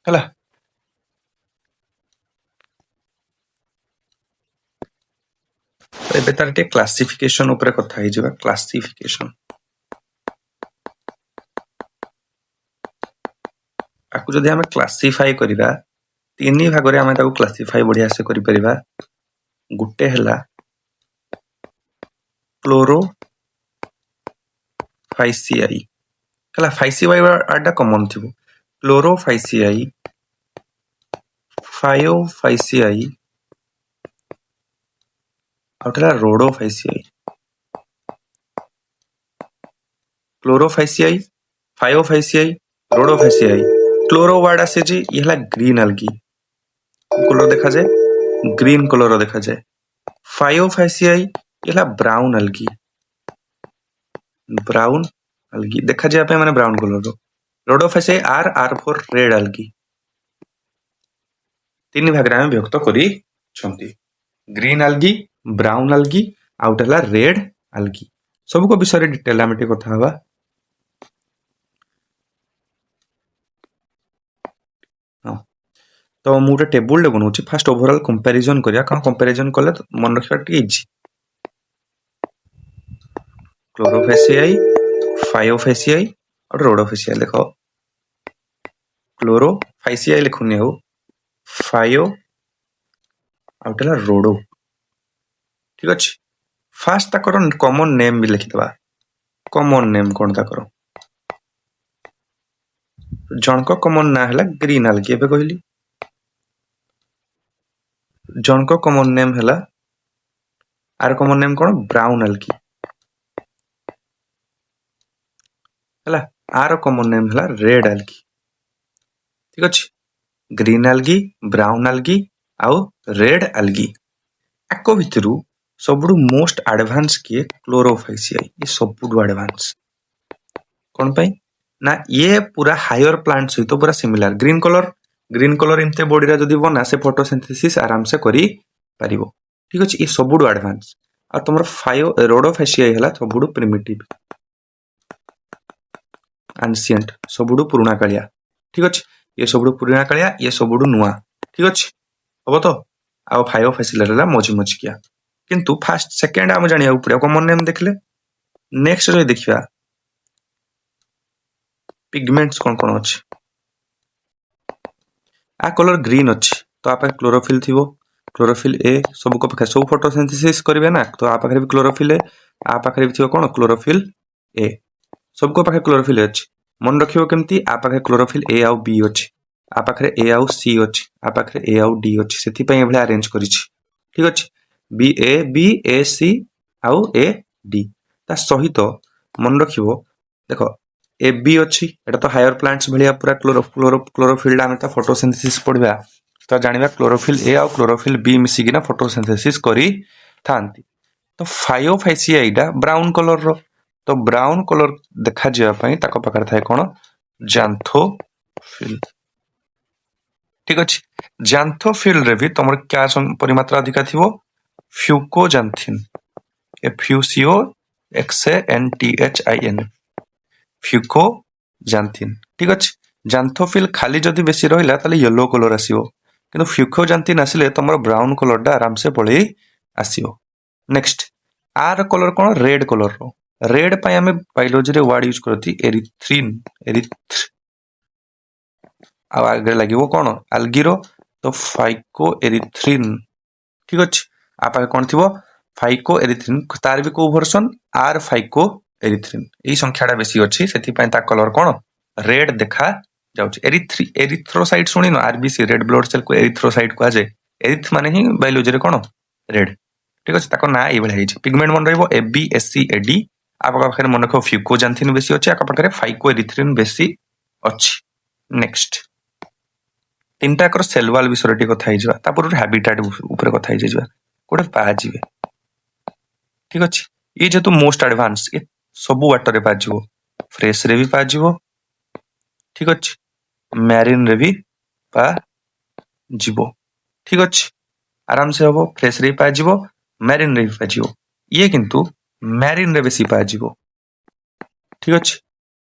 हला एबे तार के क्लासिफिकेशन ऊपर कथा hi जेबा क्लासिफिकेशन आकु जदि हमें क्लासिफाई करिबा तीन भाग रे हमें ताकु क्लासिफाई बढ़िया से करि परिबा गुटे हला क्लोरोफाइसियाई हला फाइसियाई आडा कॉमन थिबो क्लोरोफाइसियाई फायोफाइसियाई आउटला रोडोफाइसियाई क्लोरोफाइसियाई फायोफाइसियाई रोडोफाइसियाई क्लोरो वर्ड आसे जे यहला ग्रीन अलगी कलर देखा जाए ग्रीन कलर देखा जाए फायोफाइसियाई यहला ब्राउन अलगी देखा जाए पे माने brown colour rhodophyceae R for red algae तीन भाग रे विभक्त करी छंती ग्रीन अलगी ब्राउन अलगी आउट हला रेड algae सब को विषय डिटेल आम कथा हवा हाँ तो मुझे टेबुल बनाऊँ फास्ट ओवरऑल कंपैरिजन करिया कौन कंपैरिजन कले मन रखा इजी क्लोरोफेसियाई फायोफेसियाई और रोडोफेसियाई देख क्लोरोफाइसियाई लिखुनी हो फायो आउटेला रोडो ठीक अच्छे फास्ट ताकर कॉमन नेम भी लिखिदबा कॉमन नेम कौन ताकर जनक कॉमन ना है ग्रीन आल्गी एबे कहली जनक कॉमन नेम है आर कॉमन नेम कौन ब्राउन आल्गी है आर कॉमन नेम है रेड आल्गी ठीक अच्छे ग्रीन आल्गी ब्राउन आल्गी आउ रेड आल्गी आको भितर सबुठु मोस्ट एडवांस किए क्लोरोफाइसियाई ये सबुठु एडवांस कौन पाई ना ये पूरा हायर प्लांट सहित पूरा सिमिलर ग्रीन कलर एमते बॉडी रा जदी बना से फोटोसिंथेसिस आराम से करी परिबो ठीक अछि ये सबुठु एडवांस आ तमर फायो रोडोफेसियाई हला सबुठु प्रिमिटिव एंशिएंट सबुठु पुराना कालिया ठीक अछि ये सबुठु पुराना कालिया ये सबुठु नुआ ठीक अछि हबो तो आ फायोफेसियाई हला मोजी मोजिकिया किंतु फास्ट सेकंड हम जानिया ऊपर कॉमन नेम देखले नेक्स्ट जो देखिया पिगमेंट्स कौन कौन अच्छे आ कलर ग्रीन अच्छी तो आप क्लोरोफिल थी क्लोरोफिल ए सब को पाखे सब फोटोसिंथेसिस करेंगे ना तो आप भी क्लोरोफिल ए आ पाखे भी थी कौन क्लोरोफिल ए सब को पाखे क्लोरोफिल अच्छी मन रखियो केमती आ पाखे क्लोरोफिल ए आउ बी अच्छी आ पाखे ए आउ सी अच्छी आ पाखे ए आउ डी अच्छी से एभली अरेंज करिछि ठीक अच्छे बी ए सी आउ ए डी ता सहित मन रखियो देखो ए बी अच्छी एटा तो हायर प्लांट्स भलिया पूरा क्लोरोफिल आम फोटोसिंथेसिस पढ़ा तो जानिबा क्लोरोफिल ए आउ क्लोरोफिल बी मिसिकिना फोटोसिंथेसिस करी थांती तो फायोफाइसियाईटा ब्राउन कलर रो तो ब्राउन कलर देखा जिया पई ताको पाकर थाए कोन जैंथोफिल ठीक अछि जैंथोफिल रे भी तमर क्या परिमात्रा अधिका थिवो फ्यूकोजैंथिन FUCO XANTHIN फ्यूकोजैंथिन ठीक अच्छे जैंथोफिल खाली जदि बेसी रहिला ताले येलो कलर आसीबो किंतु फ्यूकोजैंथिन आसिले तमर ब्राउन कलर डा आराम से पळेई आसीबो नेक्स्ट आर कलर कोन रेड कलर रो रेड पई हमें बायोलॉजी रे वर्ड यूज करती एरिथ्रिन आ आगे लागिवो कोन एल्गी रो तो फाइको एरिथ्रिन ठीक अच्छे आ पाखे कोन थिवो फाइको एरिथ्रिन तार भी को वर्जन आर फाइको एरिथ्रिन यही संख्याटा बेसी अच्छी से कलर कौन रेड देखा जाउछि एरिथ्रोसाइट शुणी न आरबीसी रेड ब्लड सेल को एरिथ्रोसाइट कह जाए एरिथ माने ही बायोलॉजी रे कौन रेड ठीक अच्छे ताको ना ये भाई पिगमेंट मन रहिबो एबी एससी एडी आपका पाखे मन रखो फ्यूकोजैंथिन बेसी अच्छे आपका पाखे फाइको एरिथ्रिन बेसी अच्छी नेक्स्ट तीनटा कर सेल वॉल विषय कथा हिजवा तापर हैबिटेट ऊपर कथा हिजवा कोडे पा जिवे ठीक अच्छे ये जेतु मोस्ट एडवांस ये सब वाटर रे पाजिवो फ्रेश रे भी पाजिवो ठीक अच्छे मैरिन रे भी पाजिवो ठीक अच्छे आराम से हबो फ्रेश रे पाजिवो मैरिन रे भी पाजिवो ये किंतु मैरिन रे बेसी पाजिवो ठीक अच्छे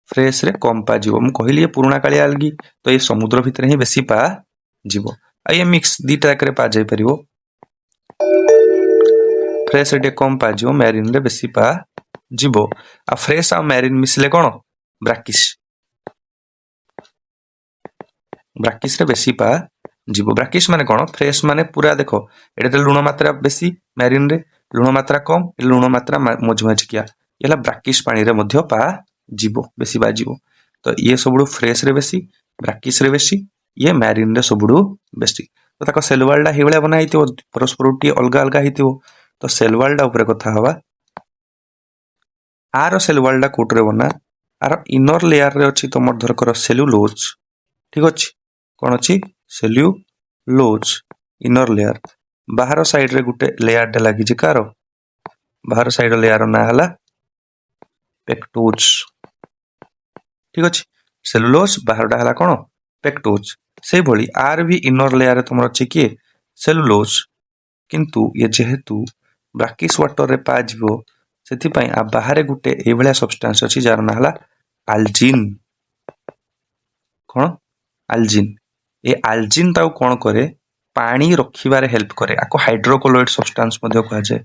फ्रेश रे कम पाजिवो मु कहली ये पुराना काली आल्गी तो ये समुद्र भितर ही बेसी पाजिवो आ ये मिक्स दीटा करे पा जाई परिवो फ्रेश रे कम पाजिवो मैरिन रे बेसी पाजिवो आ फ्रेश आ मैरिन मिसले कोन ब्राकिस रे बेसी पाजिवो ब्राकिस माने कोन फ्रेश माने पूरा देखो एटा लुण मात्रा बेसी मैरिन रे लुण मात्रा कम लुण मात्रा मझमझकिया येला ब्राकिस पानी रे मध्य पाजिवो बेसी बाजिवो तो ये सबुडु फ्रेश रे बेसी ब्राकिस रे बेसी ये मैरिन रे सबुडु बेसी तो ताको सेल वॉल डा हेबळे बना हितिवो परस्पर टी अलगा अलगा हितिवो तो सेल वॉल डा ऊपर कथा हवा आर सेल वॉल डा कोट रे बना आर इनर लेयर रे अछि तमर धर कर सेलुलोज ठीक अछि कोन अछि सेलुलोज इनर लेयर बाहर साइड रे गुटे लेयर डा लागि जे कार बाहर साइड लेयर ना हला पेक्टोज ठीक अछि सेलुलोज बाहर डा हला कोन पेक्टोज से भली आर भी इनर लेयर रे तमर अछि कि सेलुलोज किंतु ये जेहेतु ब्राकिस वाटर रे पाजिवो ସେଥିପାଇଁ आ बाहर गुटे ए भलिया सब्सटेंस अछि जार ना हला आल्जिन कोन आल्जिन ए आल्जिन ताऊ कोन करे पानी रखिबारे हेल्प करे आको हाइड्रोकोलोइड सब्सटेंस मध्ये कहा जाय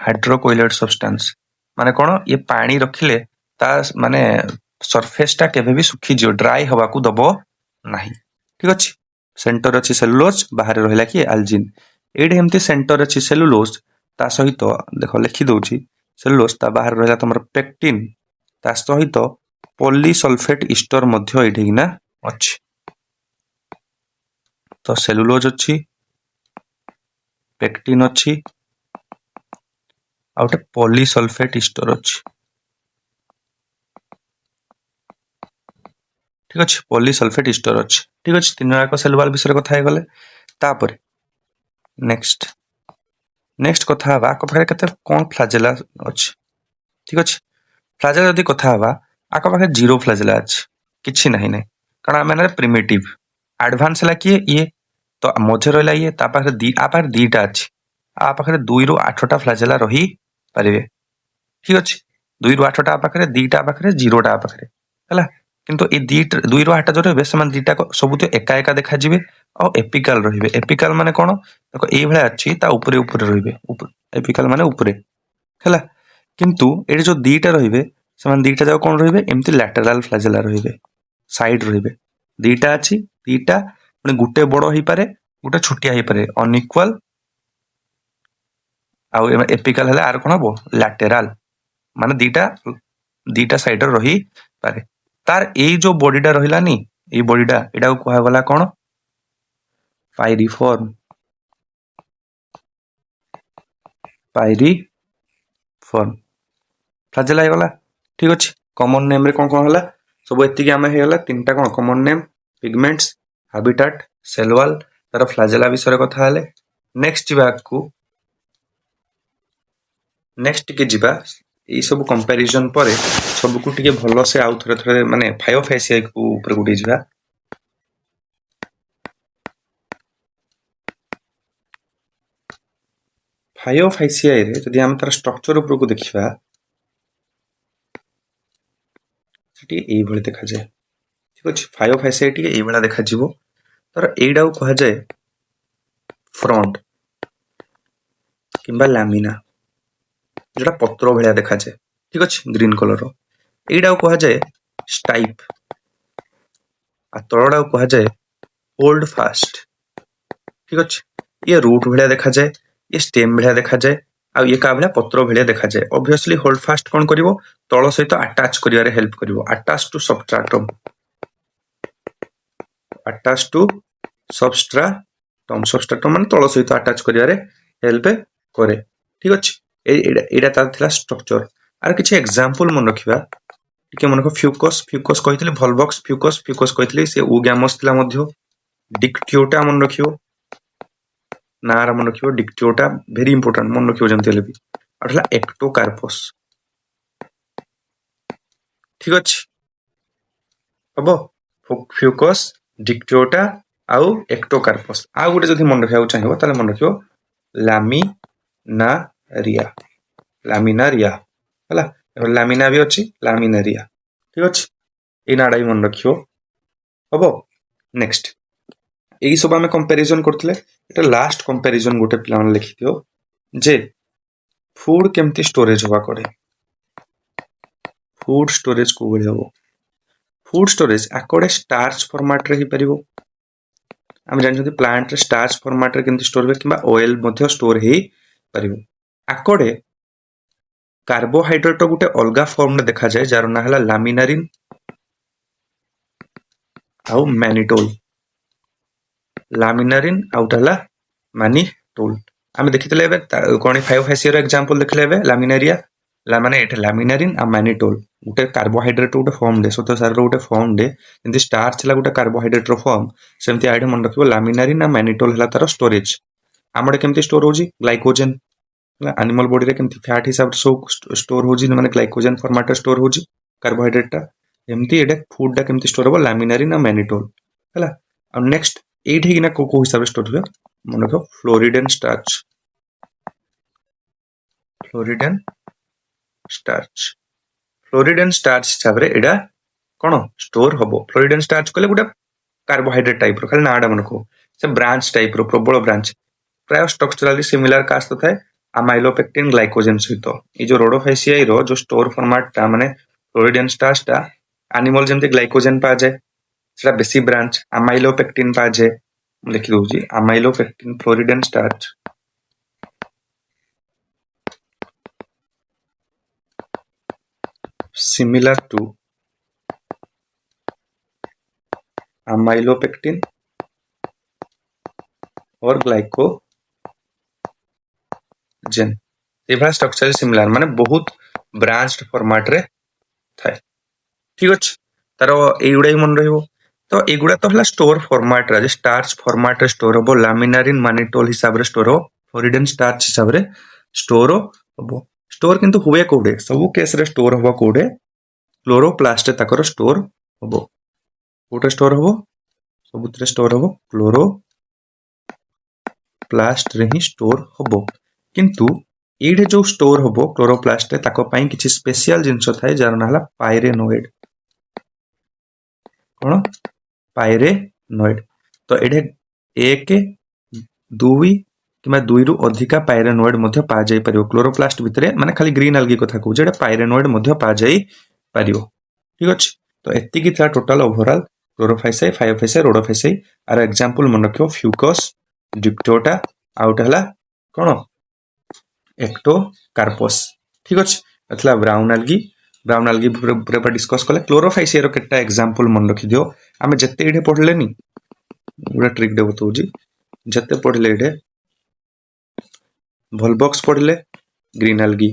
हाइड्रोकोलोइड सब्सटेंस माने कोन ये पानी रखिले ता माने सरफेस टा केबे भी सुखी जियो ड्राई हवा को दबो नाही ठीक अछि सेंटर अछि सेलुलोज बाहर रहिला कि आल्जिन एडे हमती सेंटर अछि सेलुलोज ता सहित देखो लिखि दउची सेलुलोज ता बाहर रहिला तमर पेक्टिन ता सहित पॉलीसल्फेट ईस्टर मध्य एठी ना अछि तो सेलुलोज अछि पेक्टिन अछि आउटे पॉलीसल्फेट ईस्टर अछि ठीक अछि पॉलीसल्फेट ईस्टर अछि ठीक अछि तीन जणा को सेल वाल विषय कथा हे गले तापर नेक्स्ट कथा हवा आको पाखे कते कोन फ्लैजेला अछि ठीक अछि फ्लैजेला यदि कथा हवा आको पाखे जीरो फ्लैजेला अछि किछि नाही नै कारण आमे प्रिमिटिव एडवांस हला कि ये तो मझे रहला ये ता पाखे दीटा अछि आ पाखे 2 रु 8 टा फ्लैजेला रही परिबे ठीक अछि 2 रु 8 टा पाखे दीटा पाखे 0 टा पाखे हला किंतु ए 2 रु 8 जो रहबे समान दीटा को सबुते एका एका देखा जिवे आ एपिकल रहिबे एपिकल माने कोन देखो ए भले अछि ता ऊपरे ऊपरे रहिबे एपिकल माने ऊपरे हला किंतु एडी जो दीटा रहिबे समान दीटा जाव कोन रहिबे एम्ति लैटरल फ्लैजेला रहिबे साइड रहिबे दीटा अछि दीटा माने गुटे बडो होई पारे गुटे छोटिया होई पारे अनइक्वल आ एपिकल हला आर कोन हबो लैटरल माने दीटा साइड रही पारे तार ए जो बॉडीटा रहिलानी ए बॉडीटा एटा को कहा गला कोन पाइरिफॉर्म फ्लैजेला गला ठीक अछि कॉमन नेम रे कोन हला सब एति के हमें हेला तीनटा कोन common name pigments habitat cell wall तार फ्लैजेला विषय कथा हले नेक्स्ट के जिबा ए सब कंपैरिजन परे सब को टिके भलो से आउ थरे माने फायोफेसिया को ऊपर गुडी जिबा फायोफेसिया रे जदि हम तार स्ट्रक्चर ऊपर को देखिबा सेठी एई भली देखा जाय ठीक अछि फायोफेसिया टिके एई भला देखा जिवो तर एडा को कहा जाय फ्रंट किंबा लामिना जेटा पत्र भलिया देखा जाय ठीक अछि ग्रीन कलर रो एडा को कहा जाय स्टाइप आ तळडा को कहा जाय होल्ड फास्ट ठीक अछि ये रूट भलिया देखा जाय ये स्टेम भलिया देखा जाय आ ये का भलिया पत्र भलिया देखा जाय ऑब्वियसली होल्ड फास्ट कोन करिवो तळ सहित अटैच करिवारे हेल्प करिवो अटैच टू सबस्ट्रेटम माने तळ सहित अटैच करिवारे हेल्प करे ठीक अछि एडा ता थिला स्ट्रक्चर आर किछि एग्जांपल मन रखिबा टिके मन को फ्यूकस कहितले वॉल्वॉक्स फ्यूकस कहितले से ओगैमस थिला मध्य डिक्टियोटा मन रखियो नार मन रखियो डिक्टियोटा वेरी इंपोर्टेंट मन रखियो जंते लेबी अठला एक्टोकार्पस ठीक अछि हबो फ्यूकस डिक्टियोटा आउ एक्टोकार्पस आ गुटे जदि मन रखियो चाहिबो ताले मन रखियो लामिनारिया हला लामिना भी अछि लामिनारिया ठीक अछि ए नाडा भी मन रखियो हबो नेक्स्ट एई सब हमें कंपैरिजन करथले एटा लास्ट कंपैरिजन गुटे प्लान लिखि दियो जे फूड केमती स्टोरेज होबा करे फूड स्टोरेज को बढी हबो फूड स्टोरेज अकोडे स्टार्च फॉर्मेट रे ही परिबो हम जानि प्लांट रे स्टार्च फॉर्मेट रे केमती स्टोर वे किबा ऑयल मध्ये स्टोर हे परिबो अकोडे कार्बोहाइड्रेट गुटे अलगा फॉर्म रे देखा जाय जार ना हला लामिनारिन आउ आउटला मैनिटोल आमे देखितले एबे कोनी फायोफेसिया रो एग्जांपल देखले एबे लामिनारिया माने एठे लामिनारिन आ मैनिटोल गुटे कार्बोहाइड्रेट गुटे फॉर्म दे सोतो सार रो गुटे फॉर्म दे इंदि स्टार्च ला गुटे कार्बोहाइड्रेट रो फॉर्म सेमति आइडे मन रखिबो लामिनारिन आ मैनिटोल हला तार स्टोरेज आमडे केमति स्टोर होजी ग्लाइकोजन एनिमल बॉडी रे केमति फैट हिसाब सो स्टोर होजी माने ग्लाइकोजन फॉर्मेट रे स्टोर होजी कार्बोहाइड्रेट टा एमति एडे फूड टा केमति स्टोर होबो लामिनारिन आ मैनिटोल हला और नेक्स्ट एठी किना को हिसाब स्टोर हो मन रखो फ्लोरिडेन स्टार्च फ्लोरिडेन स्टार्च फ्लोरिडेन स्टार्च हिसाब रे एडा कोन स्टोर हबो फ्लोरिडेन स्टार्च कहले गुटा कार्बोहाइड्रेट टाइप रो खाली नाडा मन को से ब्रांच टाइप रो प्रबल ब्रांच प्राय स्ट्रक्चरली सिमिलर कास्ट थाए अमाइलोपेक्टिन ग्लाइकोजेन सहित ये जो रोडोफाइसियाई रो जो स्टोर फॉर्मेट टा माने फ्लोरिडेन स्टार्च टा एनिमल जेमते ग्लाइकोजेन पा जाए सेटा बेसी ब्रांच अमाइलोपेक्टिन पा जाए लिख दउजी amylopectin floridean starch similar to amylopectin और ग्लाइकोजेन एभा स्ट्रक्चर सिमिलर माने बहुत ब्रांच्ड फॉर्मेट रे थाए ठीक अछि तारो एगुडा ही मन रहइबो तो एगुडा तो हला स्टोर फॉर्मेट रे स्टार्च फॉर्मेट रे स्टोर होबो लैमिनार इन मानिटोल हिसाब रे स्टोर हो फ्लोरिडेन स्टार्च हिसाब रे स्टोर होबो स्टोर किंतु हुए कोडे सब केस रे स्टोर होबो कोडे क्लोरोप्लास्ट ताकर स्टोर होबो कोटे स्टोर होबो सबुतरे स्टोर होबो क्लोरोप्लास्ट रे ही स्टोर होबो किंतु एडे जो स्टोर होबो क्लोरोप्लास्ट रे ताको पई किछि स्पेशल जिंस थाए जार ना हला पाइरेनोइड कोन पाइरेनोइड तो एडे 1 2 किमा 2 रु अधिका पाइरेनोइड मध्य पा जाई परियो क्लोरोप्लास्ट भितरे माने खाली ग्रीन algae कथा कहू जेडे पाइरेनोइड मध्य पा जाई परियो ठीक अछि तो एत्ति की था टोटल ओवरऑल क्लोरोफाइसाई फायोफाइसाई रोडोफाइसाई आर एग्जांपल मन रखियो फ्यूकस डिप्टोटा आउट हला कोन एक्टोकार्पस ठीक अछि अथला ब्राउन algae पूरा डिस्कस कले क्लोरोफाइसाई रो केटा एग्जांपल मन रखि दियो आमे जत्ते एडे पढले नी पूरा ट्रिक दे बतौजी जत्ते पढले एडे वोल्बॉक्स पढले ग्रीन algae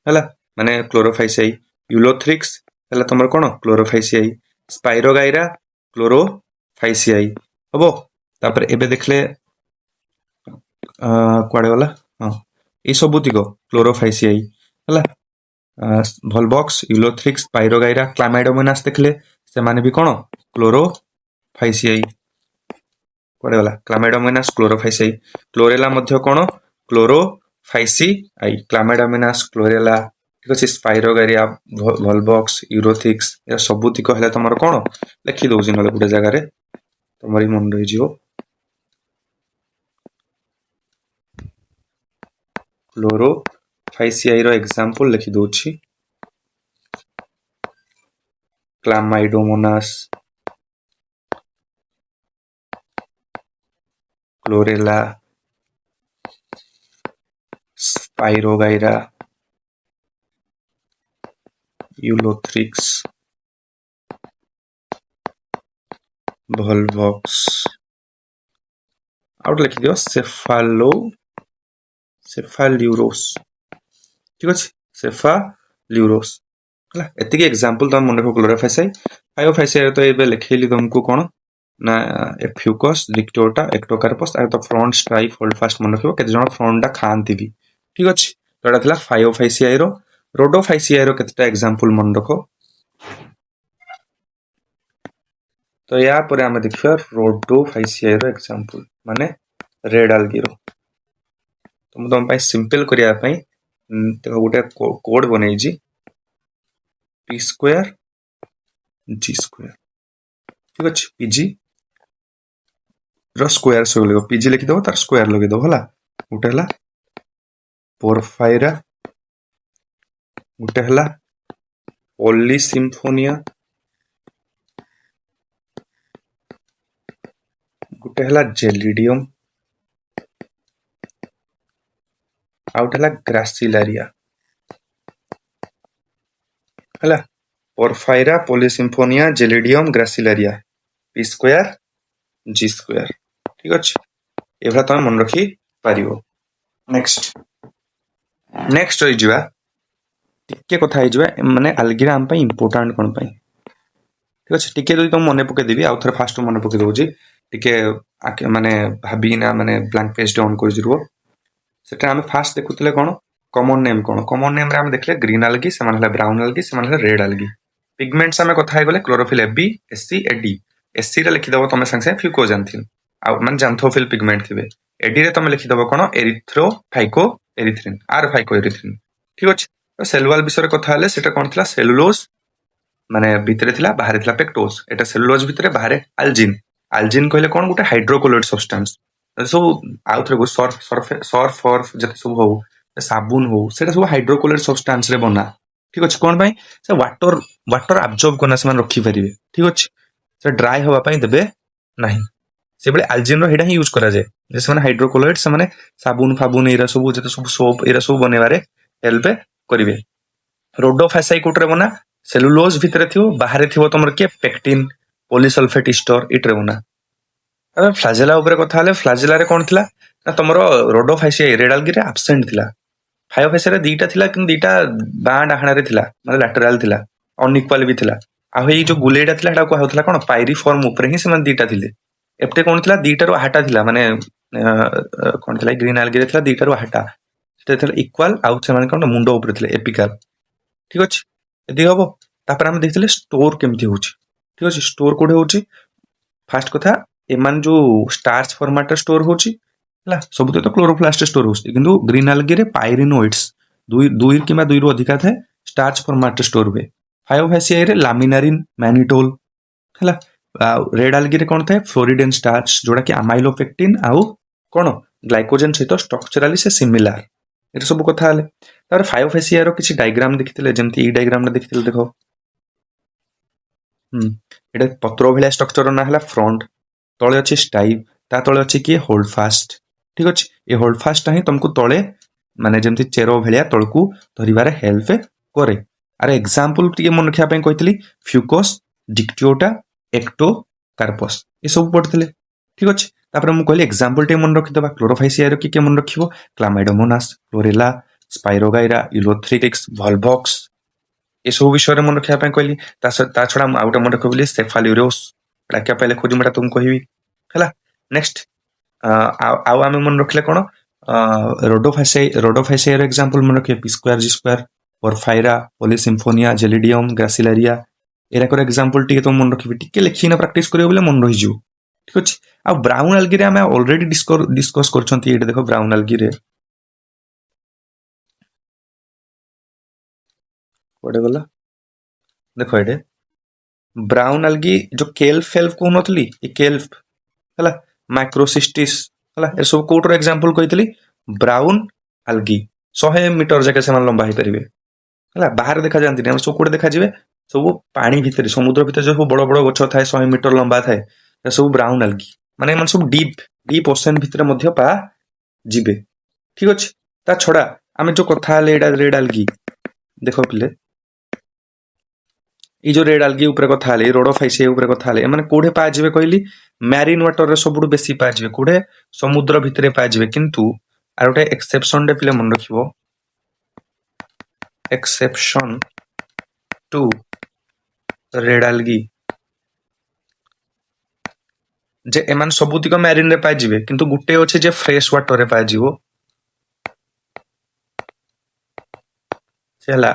हला माने क्लोरोफाइसाई यूलोथ्रिक्स हला तमर कोन क्लोरोफाइसाई स्पाइरोगाइरा क्लोरोफाइसाई हबो तापर एबे देखले क्वाडे वाला हां ए सब दिगो क्लोरोफाइसाई हला वोल्बॉक्स यूलोथ्रिक्स स्पाइरोगाइरा क्लामाइडोमोनास देखले से माने भी कोन क्लोरोफाइसाई क्वाडे वाला क्लामाइडोमोनास क्लोरोफाइसाई क्लोरेला मध्य कोन क्लोरोफाइसाई क्लामाइडोमोनास क्लोरेला ठीक अछि स्पाइरोगाइरा वोल्बॉक्स यूलोथ्रिक्स या सबुति कहले तमर कोन लिखि दउजी नले गुडे जगह रे तमरी मन रहि जियो क्लोरोफाइसाई रो एग्जांपल लिखि दउछि Chlamydomonas chlorella spirogyra Ulothrix वोल्बॉक्स out लिखि दियो सेफाल्यूरोस ठीक अछि सेफाल्यूरोस हला एति के एग्जांपल त मन रखो क्लोरोफाइसाई फायोफाइसाई तो एबे लिखेली तुमको कोन ना फ्यूकस डिप्टोटा एक्टोकार्पस आ तो फ्रंट स्ट्राइक होल्ड फास्ट मन रखियो केते जण फ्रंट दा खानती भी ठीक अछि तो एटा थला फायोफाइसाई रो रोडोफाइसाई रो केतेटा एग्जांपल मन रखो तो या पर हम देखियो रोडोफाइसाई रो एग्जांपल माने रेड algae रो तुम पाई सिंपल करिया पाई तो गोटे कोड बनै जी p स्क्वायर g स्क्वायर ठीक अछि pg रो स्क्वायर से लगो pg लिखि दबो तार स्क्वायर लगे दबो हला गोटे हला पोरफायरा गोटे हला पॉलीसिम्फोनिया गोटे हला जेलिडियम आउट हला ग्रासिलारिया हला porphyra polysiphonia gelidium gracilaria p square g square ठीक अछि एभा त मन रखि पारिबो नेक्स्ट होई जिवा टिके कथा होई जिवा माने algae हम पई इंपोर्टेंट कोन पई ठीक अछि टिके जदि तुम मने पके देबी आउ थर फास्ट मने पके दोजी टिके माने भाबी ना माने ब्लैंक पेज डाउन कर जिरो सेटा हम फास्ट देखुतले कोन कॉमन नेम रे हम देखले ग्रीन algae से माने ब्राउन algae से माने रेड algae पिगमेंट्स हमें कथा है गले chlorophyll Fb Sc Ad Sc रे लिखि दबो तमे संगे फ्यूकोजेंथिन आ माने जैंथोफिल पिगमेंट थिबे Ad रे तमे लिखि दबो कोन एरिथ्रोफाइको एरिथ्रिन आर फाइको एरिथ्रिन ठीक अच्छे। तो सेल वाल विषय कथा हेले सेटा कोन थिला सेलुलोज माने भितरे थिला बाहरे थिला पेक्टोज एटा सेलुलोज भितरे बाहरे अल्जिन अल्जिन कहले कोन गुटे हाइड्रोकोलोइड सब्सटेंस सब आउथरे को सर्फ और जते सब हो साबुन हो सेटा सब हाइड्रोकोलोइड सब्सटेंस रे बना ठीक अच्छे कोन भाई से वाटर वाटर अब्जॉर्ब करना से रखी परिवे ठीक अच्छे से ड्राई हवा पई देबे नाही से बळे अल्जिन रो हेडा ही यूज करा जाय जैसे माने हाइड्रोकोलोइड से माने साबुन फाबुन एरा सब जते सब सोप एरा सब बनेबारे हेल्प करिवे रोडोफाइसाई कोटरे बना सेलुलोज भितरे थियो बाहरे थियो तमर के पेक्टिन पॉलीसल्फेट इस्टर इटरे बना अब फ्लाजेला ऊपर कथा हले फ्लाजेला रे कोन थिला ना तमर रोडोफाइसाई रेडाल्गी रे एब्सेंट थिला फायोफाइसा रे दीटा थिला किन दीटा बा डाहणा रे थिला माने लैटरल थिला अनइक्वल भी थिला आ हे जो गुलेडा थिला एटा को होतला कोन पायरिफॉर्म ऊपर ही से मन दीटा थिले एप्टे कोन थिला दीटा रो हाटा थिला माने कोन थिला ग्रीन एल्गी रे थिला दीटा रो हाटा सेटा थिला इक्वल आउ से माने कोन मुंडो ऊपर थिले एपिकल ठीक अच्छे यदि हम तापर आम देखते स्टोर केमती हो ठीक अच्छे स्टोर कोड़े हो फास्ट कथा एमान जो स्टार्च फॉर्मेट स्टोर हो सब तो क्लोरोप्लास्ट स्टोर हो किंतु ग्रीन एल्गी रे पायरिनोइड्स दुई किंबा दुई रु अधिका थाए स्टार्च फॉर्मेट स्टोर हुए फायोफासियाई रे लामिनारिन मैनिटोल है रेड एल्गी रे कौन थाए फ्लोरिडेन स्टार्च जोड़ा कि अमाइलोपेक्टिन आउ कौन ग्लाइकोजेन सहित स्ट्रक्चराली से सिमिलार ये सब कथा हले तार फायोफासिया रो किछि डायग्राम देखिथिले जेमति ई डायग्राम रे देखिथिले देखो एटा पत्र भलिया स्ट्रक्चर ना हला फ्रंट तळे अछि स्टाइव ता तळे अछि कि होल्ड फास्ट ठीक अछि ए होल्ड फास्ट ही तुमको तळे माने जेमति चेरो भलिया तळकू धरिबारे हेल्प करे अरे एग्जांपल टिके मन रखिया पय कहितली फ्यूकोस डिक्टियोटा एक्टो कार्पस ए सब पढथिले ठीक अछि तापर मु कहली एग्जांपल टे मन रखि दबा क्लोरोफाइसिया रो कि मन रखिबो क्लामाइडोमोनास क्लोरेला स्पाइरोगाइरा इलोथ्रिटिक्स वॉल्वॉक्स ये सब विषय मन रखिया पय कहली ता छडा आउटा मन रखबली सेफाल्यूरोस डाक्या पहले खोजी मटा तुम कहबी हला नेक्स्ट आउ आमे मन रखले कोन रोडोफाइसिया रो एग्जांपल मन रखिए पी स्क्वायर जी स्क्वायर पोरफाइरा पॉलीसिम्फोनिया जेलिडियम ग्रासिलारिया एरा को एग्जांपल टिके तुम मन रखबी टिके लेखि ना प्रैक्टिस करियो बोले मन रहि जिवो ठीक अछि आ ब्राउन एल्गी रे आमे ऑलरेडी डिस्कस करछंती एटा देखो ब्राउन एल्गी रे कोडे गला देखो एटे ब्राउन एल्गी जो केल्फ फेल्फ को नथली ए केल्फ हला माइक्रोसिस्टिस हला ए सब कोटर एग्जांपल कहितली ब्राउन एल्गी 100 मीटर जाके समान लंबा ही परिबे हला बाहर देखा जानती हम सब कोडे देखा जिवे सब पानी भीतर समुद्र भीतर जो बड़ बड़ गछ थाए 100 मीटर लंबा थाए ए सब ब्राउन एल्गी माने मन सब डीप ओशन भीतर मध्य पा जिबे ठीक अछि ता छडा आमे जो कथा ले एडा रेड एल्गी देखो पिले ई जो रेड एल्गी ऊपर कथा हले रोडोफाइसिया ऊपर कथा हले माने कोडे पा जिवे कहली मैरीन वाटर रे सबुडु बेसी पा जिवे कोडे समुद्र भितरे पा जिवे किंतु आर गोटे एक्सेप्शन डे पिले मन रखिबो एक्सेप्शन टू रेड एल्गी जे एमान सबुतिक मैरीन रे पा जिवे किंतु गुटे अछि जे फ्रेश वाटर रे पा जिवो चला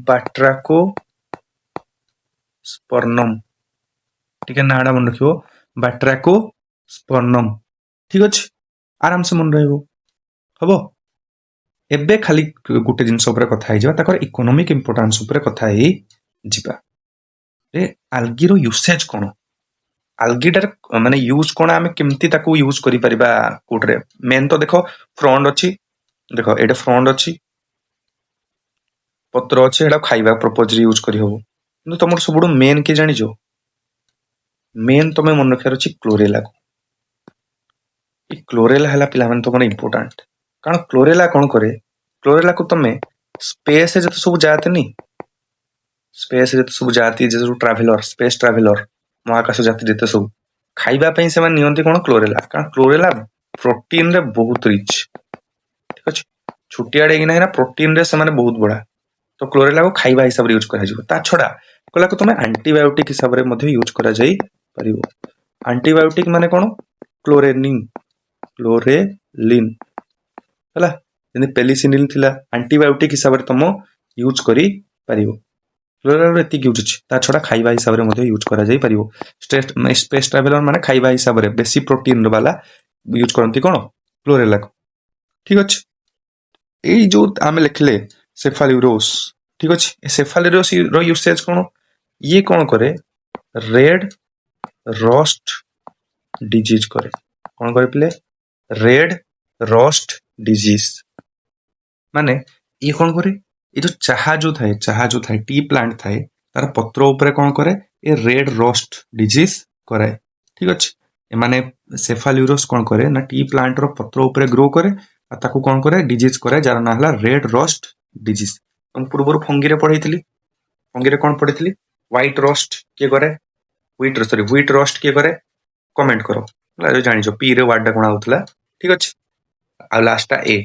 बाट्राको स्पर्नम ठीक है नाड़ा मन रखियो बाट्राको स्पर्नम ठीक अछि आराम से मन रहइबो हबो एबे खाली गुटे जिंस ऊपर कथा हिजबा ताकर इकोनॉमिक इंपोर्टेंस ऊपर कथा ही जिबा रे एल्गी रो यूसेज कोन एल्गी डर माने यूज कोन आमे केमती ताको यूज करि परिबा कोड रे मेन तो देखो फ्रंट अछि देखो एडे फ्रंट अछि पत्र अच्छे एटा खाइबा पर्पज यूज करी हबो किंतु तमर सबुडो मेन के जानि जो मेन तमे मन रखियार अछि क्लोरेला को ई क्लोरेला हला पिला मन तो मन इंपोर्टेंट कारण क्लोरेला कोन करे क्लोरेला को तमे स्पेस जते सब जाते नी स्पेस जते सब जाती जे सब ट्रैवलर स्पेस ट्रैवलर महाकाश जाति जते सब खाइबा पई से मन नियंती कोन क्लोरेला कारण क्लोरेला प्रोटीन रे बहुत रिच ठीक अछि छुटियाडे कि ना प्रोटीन रे से माने बहुत बड़ा तो क्लोरेला को खाइबा हिसाब रे यूज करा जिवो ता छडा कोला को तमे एंटीबायोटिक हिसाब रे मध्ये यूज करा जाई परिबो एंटीबायोटिक माने कोन क्लोरेलिन हला जने पेनिसिलिन थिला एंटीबायोटिक हिसाब रे तमो यूज करी परिबो क्लोरेला रे एतिक यूज अछि ता छडा खाइबा हिसाब रे मध्ये यूज करा जाई परिबो स्पेस ट्रैवलर माने खाइबा हिसाब रे बेसी प्रोटीन वाला यूज करंती कोन क्लोरेला को ठीक अछि एई जो आमे लिखले सेफाल्यूरोस ठीक अछि सेफाल्यूरोस रो यूसेज कोन ये कोन करे रेड रस्ट डिजीज करे कोन करे प्ले रेड रस्ट डिजीज माने ये कोन करे ये जो चाहा जो थाए टी प्लांट थाए तार पत्र ऊपर कोन करे ए रेड रस्ट डिजीज करे ठीक अछि माने सेफाल्यूरोस कोन करे ना टी प्लांट रो पत्र ऊपर ग्रो करे आ ताकू कोन करे डिजीज करे जार ना हला रेड रस्ट डिजीज हम पूर्व फंगी रे पढैतली फंगी रे कोन पढैतली व्हाइट रस्ट के करे व्हीट रस्ट के करे कमेंट करो जो जानि जो पी रे वर्ड कोन आउतला ठीक अछि आ लास्ट ए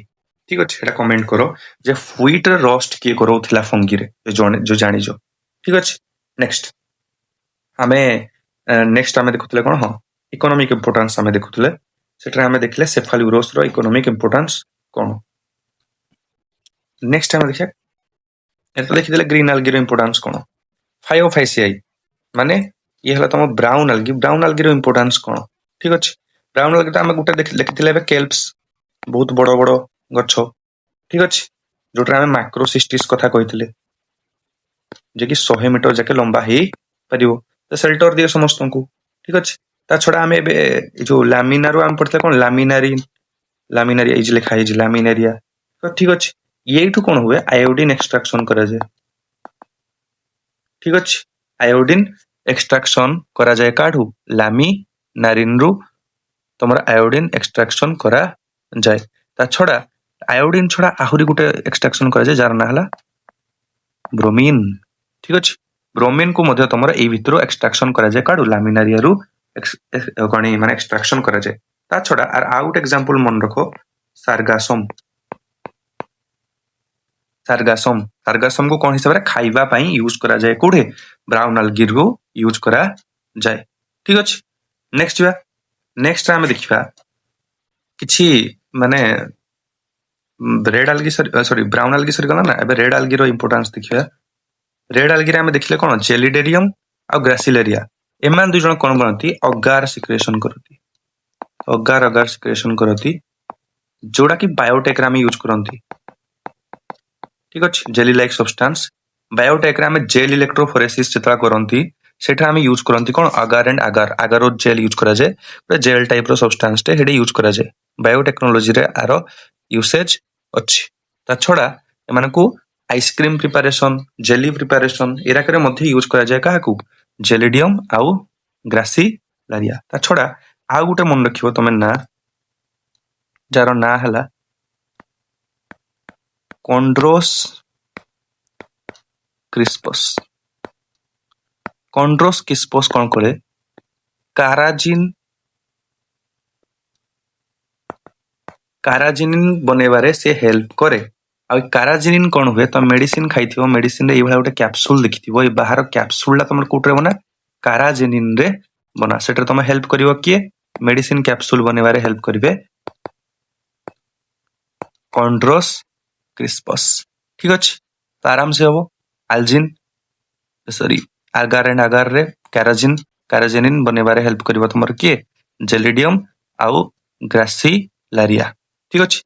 ठीक अछि एटा कमेंट करो जे व्हीट रस्ट के करौथला फंगी रे जो जानि जो ठीक अछि नेक्स्ट हमें नेक्स्ट हमें देखुतले कोन हां इकोनॉमिक इंपोर्टेंस हमें देखुतले सेटा हमें देखले सेफाल्यूरोस रो इकोनॉमिक इंपोर्टेंस कोन नेक्स्ट हमें देखिया एतो देखिदेले ग्रीन algae रो इंपोर्टेंस कोन फायोफाइसियाई माने ये हला तम ब्राउन algae रो इंपोर्टेंस कोन ठीक अछि ब्राउन algae त हमें गुटे लिखिथिले बे केल्प्स बहुत बड़ बड़ गछ ठीक अछि जोटा हमें मैक्रोसिस्टिस कथा कहिथिले जे कि 100 मीटर जाके लंबा हे परियो तो शेल्टर दियो समस्त को ठीक अछि ता छोड़ा हमें बे जो लामिना रो हम पढ़ते कोन लामिनारी इज लिखा है लामिनारिया तो ठीक अछि येठु कोन हुए आयोडीन एक्सट्रैक्शन करा जाय ठीक अछि आयोडीन एक्सट्रैक्शन करा जाय काढू लामिनारिन रु तमरा आयोडीन एक्सट्रैक्शन करा जाय ता छोड़ा आयोडीन छोड़ा आहुरी गुटे एक्सट्रैक्शन करा जाय जार ना हला ब्रोमीन ठीक अछि ब्रोमीन को मध्य तमरा ए भितरो एक्सट्रैक्शन करा जाय काढू लामिनारिया रु कणी माने एक्सट्रैक्शन करा जाय ता छोड़ा आर आउट एग्जांपल मन रखो सारगासम सारगासम को कोन हिसाब रे खाइबा पई यूज करा जाय कोडे ब्राउन algae को यूज करा जाय ठीक अछि नेक्स्ट हम देखिबा किछि माने red algae sorry brown algae सरी गला ना एबे रेड algae रो इंपोर्टेंस देखिबा रेड algae रे हम देखले कोन जेलिडेरियम आ ग्रासिलेरिया एमान दु जण कोन बनती अगार सिक्रेशन करती जोड़ा कि बायोटेक रे हम यूज करंती ठीक अछि जेली लाइक सब्सटेंस बायोटेक रे हम जेल इलेक्ट्रोफोरेसिस चित्रा करंती सेठा हम यूज करंती कोन अगार एंड अगार और जेल यूज करा जाय पूरा जेल टाइप रो सब्सटेंस टे हेडे यूज करा जाय बायोटेक्नोलॉजी रे आरो यूसेज अछि ता छोड़ा एमान को ice cream preparation jelly preparation era करे मध्ये यूज करा जाय काहाकू जेलिडियम आउ ग्रासिलारिया ता छोड़ा आ गुटे मन रखिबो तमे ना जार ना हला कॉन्ड्रोस क्रिस्पस कोन करे काराजिनिन बनेबारे से हेल्प करे आ काराजिनिन कोन हुए त मेडिसिन खाइथिबो मेडिसिन रे ई भला गुटे कैप्सूल लिखिथिबो ई बाहर कैप्सूल ला तमर कोटरे बना काराजिनिन रे बना सेटर तमे हेल्प करिवो किए मेडिसिन कैप्सूल बनेबारे हेल्प करिवे कॉन्ड्रोस क्रिस्पस ठीक अछि तो आराम से हबो अल्जिन सॉरी अगार एंड अगार रे काराजिनिन बनेबारे हेल्प करिवो तमर किए जेलिडियम आउ ग्रासिलारिया ठीक अछि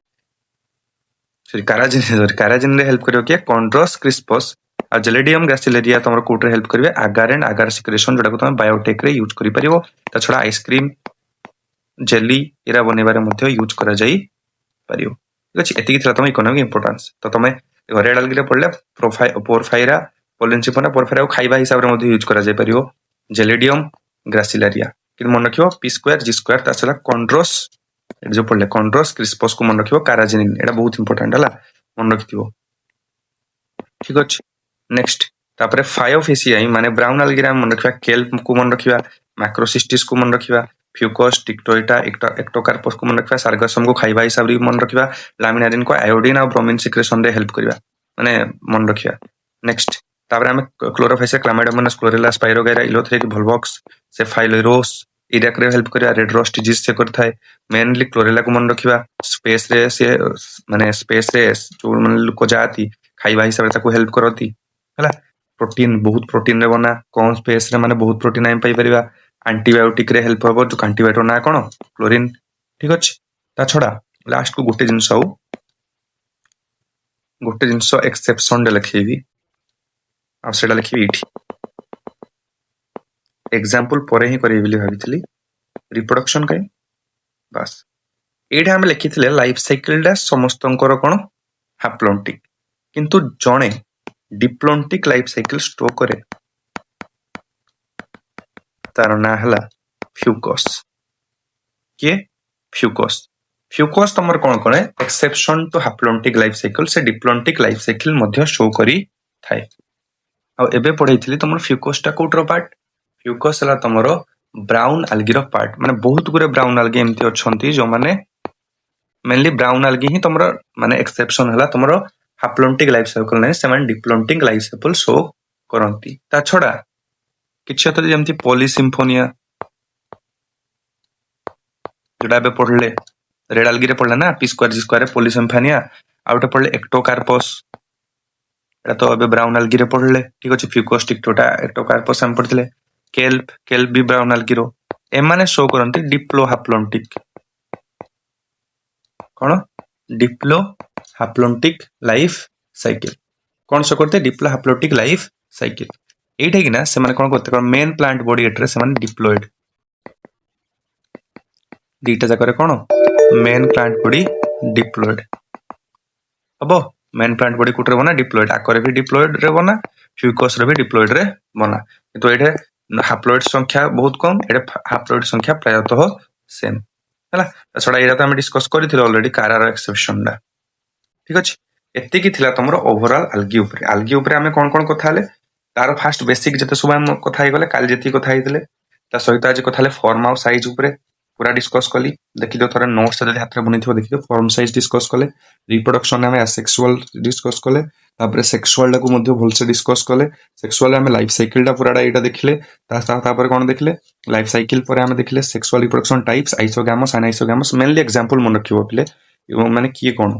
सॉरी काराजिन रे हेल्प करिवो किए कॉन्ड्रोस क्रिस्पस आ जेलिडियम ग्रासिलेरिया तमर कोट रे हेल्प करिवे अगार एंड अगार सिक्रेशन जोडा को तमे बायोटेक रे यूज करि परिवो ता छोडा आइसक्रीम जेली एरा बनेबारे मध्ये यूज करा जाई परिवो ठीक अछि एतिकी थला तमे इकोनॉमिक इंपोर्टेंस तो तमे रेड algae रे पडले पोरफाइरा पोलेंसिफोना पोरफाइरा खाइबा हिसाब रे मध्ये यूज करा जाई परिवो जेलिडियम ग्रासिलारिया कि मन रखियो p स्क्वायर g स्क्वायर ता छला कॉन्ड्रोस जो पडले कॉन्ड्रोस क्रिस्पस को मन रखियो काराजिनिन एटा बहुत इंपोर्टेंट हला मन रखियो ठीक अछि नेक्स्ट तापरे फायोफेसियाई माने ब्राउन algae रे मन रखिया केल्प को मन रखिया मैक्रोसिस्टिस को मन रखिया फ्यूकस टिक्टोइटा एक्टोकार्पस को मन रखिया सारगासम को खाइबा हिसाब रे मन रखिया लामिनारिन को आयोडीन और ब्रोमीन सिक्रेशन रे हेल्प करिया माने मन रखिया नेक्स्ट तापरे हम क्लोरोफाइसिया क्लामाइडोमोनास क्लोरेला स्पाइरोगाइरा इलोथ्रिक वोल्वॉक्स सेफाइलोरोस इराक रे हेल्प करिया रेड रस्ट डिजीज से करथाय मेनली क्लोरेला को मन रखिया स्पेस रे से माने स्पेस रे जो मन लोक जाती खाइबा हिसाब रे ताको हेल्प करती हला प्रोटीन बहुत प्रोटीन रे बना कम स्पेस रे माने बहुत प्रोटीन हम पाई परिबा एंटीबायोटिक रे हेल्प होबो जो एंटीबायोटिक ना कोन क्लोरीन ठीक अछि ता छोडा लास्ट को गुटे जिंस आउ गोटे जिनस एक्सेप्शन लिखेबी आटा लिखी एग्जांपल पर ही करेबी भाई रिप्रोडक्शन कहीं बास ये आम लिखी लाइफ साइकिल समस्त कौन हाप्लॉन्टिक किंतु जड़े डिप्लॉन्टिक लाइफ साइकिल स्टोर करे तार ना है फ्यूकस किए फ्यूकस फ्यूकस तुम कौन कौन एक्सेप्शन टू हाप्लॉन्टिक लाइफ साइकिल से डिप्लॉन्टिक लाइफ साइकिल मध्य शो करी थाए आबे पढ़ाई तुम फ्यूकसटा कौटर पार्ट फ्यूकस है तुम ब्राउन आल्गी पार्ट माने बहुत गुरे ब्राउन आल्गी एमती अच्छा जो मैंने मेनली ब्राउन आल्गी ही तुम माने एक्सेप्शन है तुम हाप्लॉन्टिक लाइफ साइकिल नहीं से डिप्लॉन्टिक लाइफ साइकिल शो करती ता छड़ा किछि तो जमती पॉलीसिम्फोनिया जोड़ा बे पढ़ले रेड आल्गी रे पढ़ले ना पी स्क्वायर जी स्क्वायर पॉलीसिम्फोनिया आउटे पढ़ले एक्टोकार्पस एटा तो अबे ब्राउन आल्गी रे पढ़ले ठीक अछि फ्यूकस टिक्टोटा एक्टोकार्पस हम पढ़ले केल्प भी ब्राउन आल्गी रो एमाने शो करंती डिप्लो हाप्लॉन्टिक कौन डिप्लो हाप्लॉन्टिक लाइफ साइकिल कौन शो करते डिप्लो हाप्लॉन्टिक लाइफ साइकिल एटा कि ना से माने कौन करते मेन प्लांट बॉडी एट्रे से माने डिप्लॉयड दीटा जाकर कौन मेन प्लांट बॉडी डिप्लॉयड अब मेन प्लांट बॉडी कोटरे बना डिप्लॉयड आकर भी डिप्लॉयड रे बना फ्यूकस रे भी डिप्लॉयड रे बना तो एठे हाप्लॉयड संख्या बहुत कम एठे हाप्लॉयड संख्या प्रायतः सेम है छड़ा ये तो आम डिस्कस करें ऑलरेडी कारार एक्सेप्शन टा ठीक अच्छे एति तुम ओवरऑल आल्गी उपरे आम कौन कौन कथा तार फास्ट बेसिक जिते सब आम कथा काल जी कथा सहित आज कथा फॉर्म आउ साइज उपरे पूरा डिस्कस कली देखी दो थोड़ा नोट्स जब हाथ में बुनी थो देखी फॉर्म साइज डिस्कस कले रिप्रोडक्शन आम एसेक्सुअल डिस्कस कले तापर सेक्सुअल टाको मध्य भलसे डिस्कस कले सेक्सुअल आम लाइफ साइकिल टा पूरा एटा देखले तापर कौन देखले लाइफ साइकिल पर आम देखले sexual reproduction types isogamous anisogamous mainly example मन रखिबो पिले माने किए कौन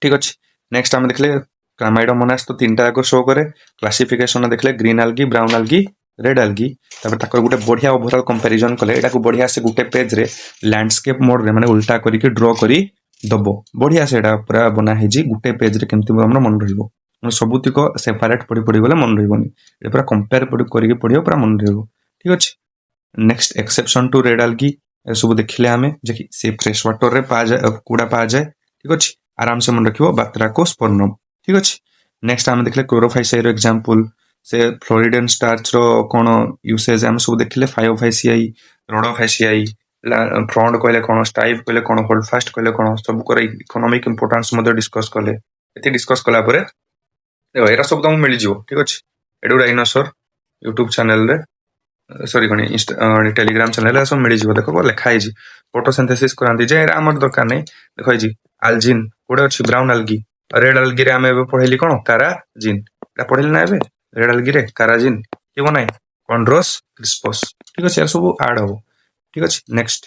ठीक अच्छे नेक्स्ट आम देखले क्लामाइडोमोनास तो तीन टाक शो करे क्लासिफिकेशन देखले green algae brown algae red algae गोटे बढ़िया ओवरऑल कंपैरिजन कले एटा को बढ़िया से गोटे पेज रे लैंडस्केप मोड रे माने उल्टा करके ड्रॉ करी दबो बढ़िया से एटा पूरा बना है जी गोटे पेज रे केमती हमर मन रहिबो सबुतिक सेपरेट पड़ी पड़ी गले मन रहिबोनी ए पूरा कंपेयर करके पढ़ियो पूरा मन रहिबो ठीक अच्छे next exception to red algae सब देखिले आमे जे से फ्रेश वाटर रे पा जाए कूड़ा पा जाए ठीक अच्छे आराम से मन रखिबो बात्राको स्पर्नम ठीक अच्छे नेक्स्ट आमे देखले क्लोरोफाइसाई रो एग्जांपल से फ्लोरिडियन स्टार्च रो कौन यूसेज आम सब देखले फायोफाइसियाई रोडोफाइसियाई फ्रंट कहले कौन स्टाइप कहले कौन होल्ड फास्ट कहले कौन सब कर इकोनॉमिक इंपोर्टेंस मध्य डिस्कस कले एते डिस्कस कला परे देखो एरा सब तुमको मिल जिवो ठीक अछि एडु डायनासोर यूट्यूब चैनल रे सॉरी कौन टेलीग्राम चैनल सब मिल जिवो देखो लिखा है जी फोटोसिंथेसिस करांती जे एरा हमर दरकार नै देखो जी आल्जिन कोडे अछि ब्राउन आल्गी रेड आल्गी रे आमे पढेली कौन काराजिन एटा पढेली ना एबे रेड आल्गी रे काराजिन के बनाए कॉन्ड्रोस क्रिस्पस ठीक अछि यार सब ऐड हो ठीक अछि नेक्स्ट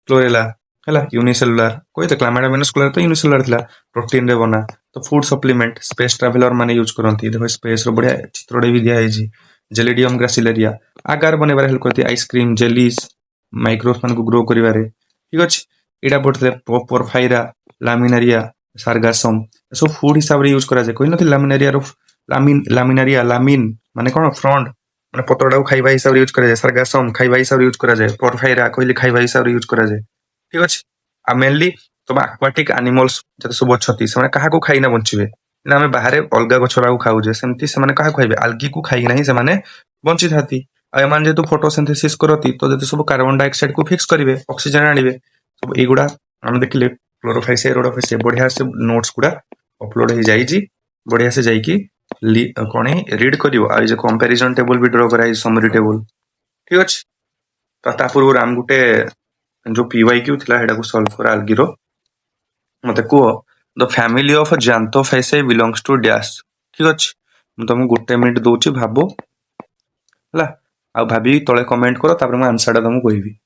क्लोरेला हला यूनिसेलुलर कोई तो क्लामाइडोमोनास तो यूनिसेलुलर थिला प्रोटीन रे बना तो फूड सप्लीमेंट स्पेस ट्रैवलर माने यूज करंती देखो स्पेस रो बढ़िया चित्रडे भी दिया है जी जेलिडियम ग्रासिलेरिया आकार बनेबार हेल्प करती आइसक्रीम जेलीज माइक्रोब्स मान को ग्रो करिवारे ठीक अछि एडा पढ़ते पोरफाइरा लामिनारिया सार्गासम सब फूड हिसाब रे यूज करा जाय कोइ नथि लामिनारिया रो लामिनारिया लामिन माने कोन फ्रंट माने पतरडा को खाइबा हिसाब रे यूज करा जाय सार्गासम खाइबा हिसाब रे यूज करा जाय पोरफाइरा कहले खाइबा हिसाब रे यूज करा जाय ठीक अछि आ मेनली तुम एक्वाटिक एनिमल्स जते सब अछती से माने काहा को खाइना बंचिबे ना हमें बाहर अलगा गछरा को खाउ जे सेमती से माने काहा खाइबे आल्गी को खाइ नाही से माने बंची थाती आ एमान जेतु फोटोसिंथेसिस करती तो जते सब कार्बन डाइऑक्साइड को फिक्स करिवे ऑक्सीजन आनिबे सब एगुडा हम देखले क्लोरोफाइसाई रोडोफाइसाई बढ़िया से नोट्स गुडा अपलोड हो जाई बढ़िया से जाइकी कौन रीड करियो आ जे कंपैरिजन टेबल भी ड्रॉ कराई समरी टेबल ठीक अछि तो ता पूर्व हम गुटे जो पीवाईक्यू थिला हेडा को सॉल्व कर आल्गी रो मते को the family of xanthophyceae belongs to dash ठीक अछि म तुम गुटे मिनिट दोची भाबो हला आ भाबी तळे कमेंट करो तापर म आंसर दा तुमको कहबी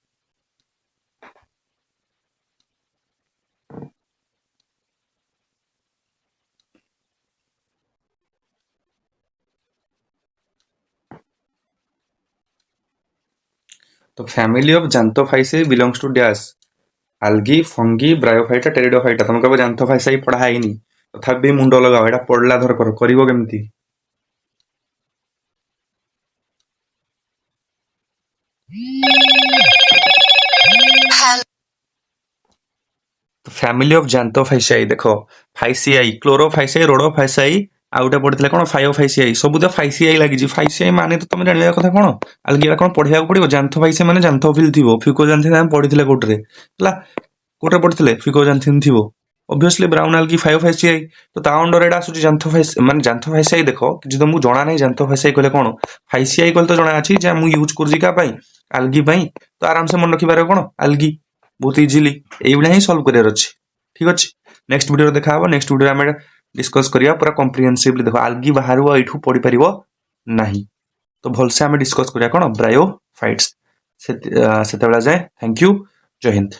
तो family of xanthophyceae belongs to dash algae fungi bryophyta pteridophyta तुम कब ज़ैंथोफाइसाई पढ़ा है नहीं तथापि मुंड लगाओ एटा पड़ला धर कर करिवो केमती फैमिली ऑफ जैंथोफाइसियाई देखो फाइसियाई क्लोरोफाइसियाई रोडोफाइसियाई आउटे पड़ते कौन फाइओफाइसियाई सब तो फाइसियाई लगी फाइसियाई माने तो तुम जाना कथा कौन अलग कौन पढ़ा पड़ो जैंथोफाइसिया माने जैंथोफिल थी फिकोजांथिन पढ़ी कोटे कोटे पढ़ते फिकोजांथिन थी ऑब्वियसली ब्राउन आल्गी फाइओफाइसियाई तो ता अंडर एटा आसुची जैंथोफाइस माने जैंथोफाइसियाई देखो कि तुमको जणा नहीं जैंथोफाइसियाई कहले कौन फाइसियाई कहले तो जणा अछि जे मु यूज करजी का पई आल्गी पई तो आराम से मन रखि पारे कौन आल्गी बहुत इजीली एइबडा ही सॉल्व करियर अछि ठीक अछि नेक्स्ट वीडियो देखा हबो नेक्स्ट वीडियो हम डिस्कस करिया पूरा कॉम्प्रिहेंसिवली देखो आल्गी बाहरवा एठू पड़ी परिबो नाही तो भलसे हम डिस्कस करिया कौन ब्रायोफाइट्स से बेला जाए थैंक यू जय हिंद।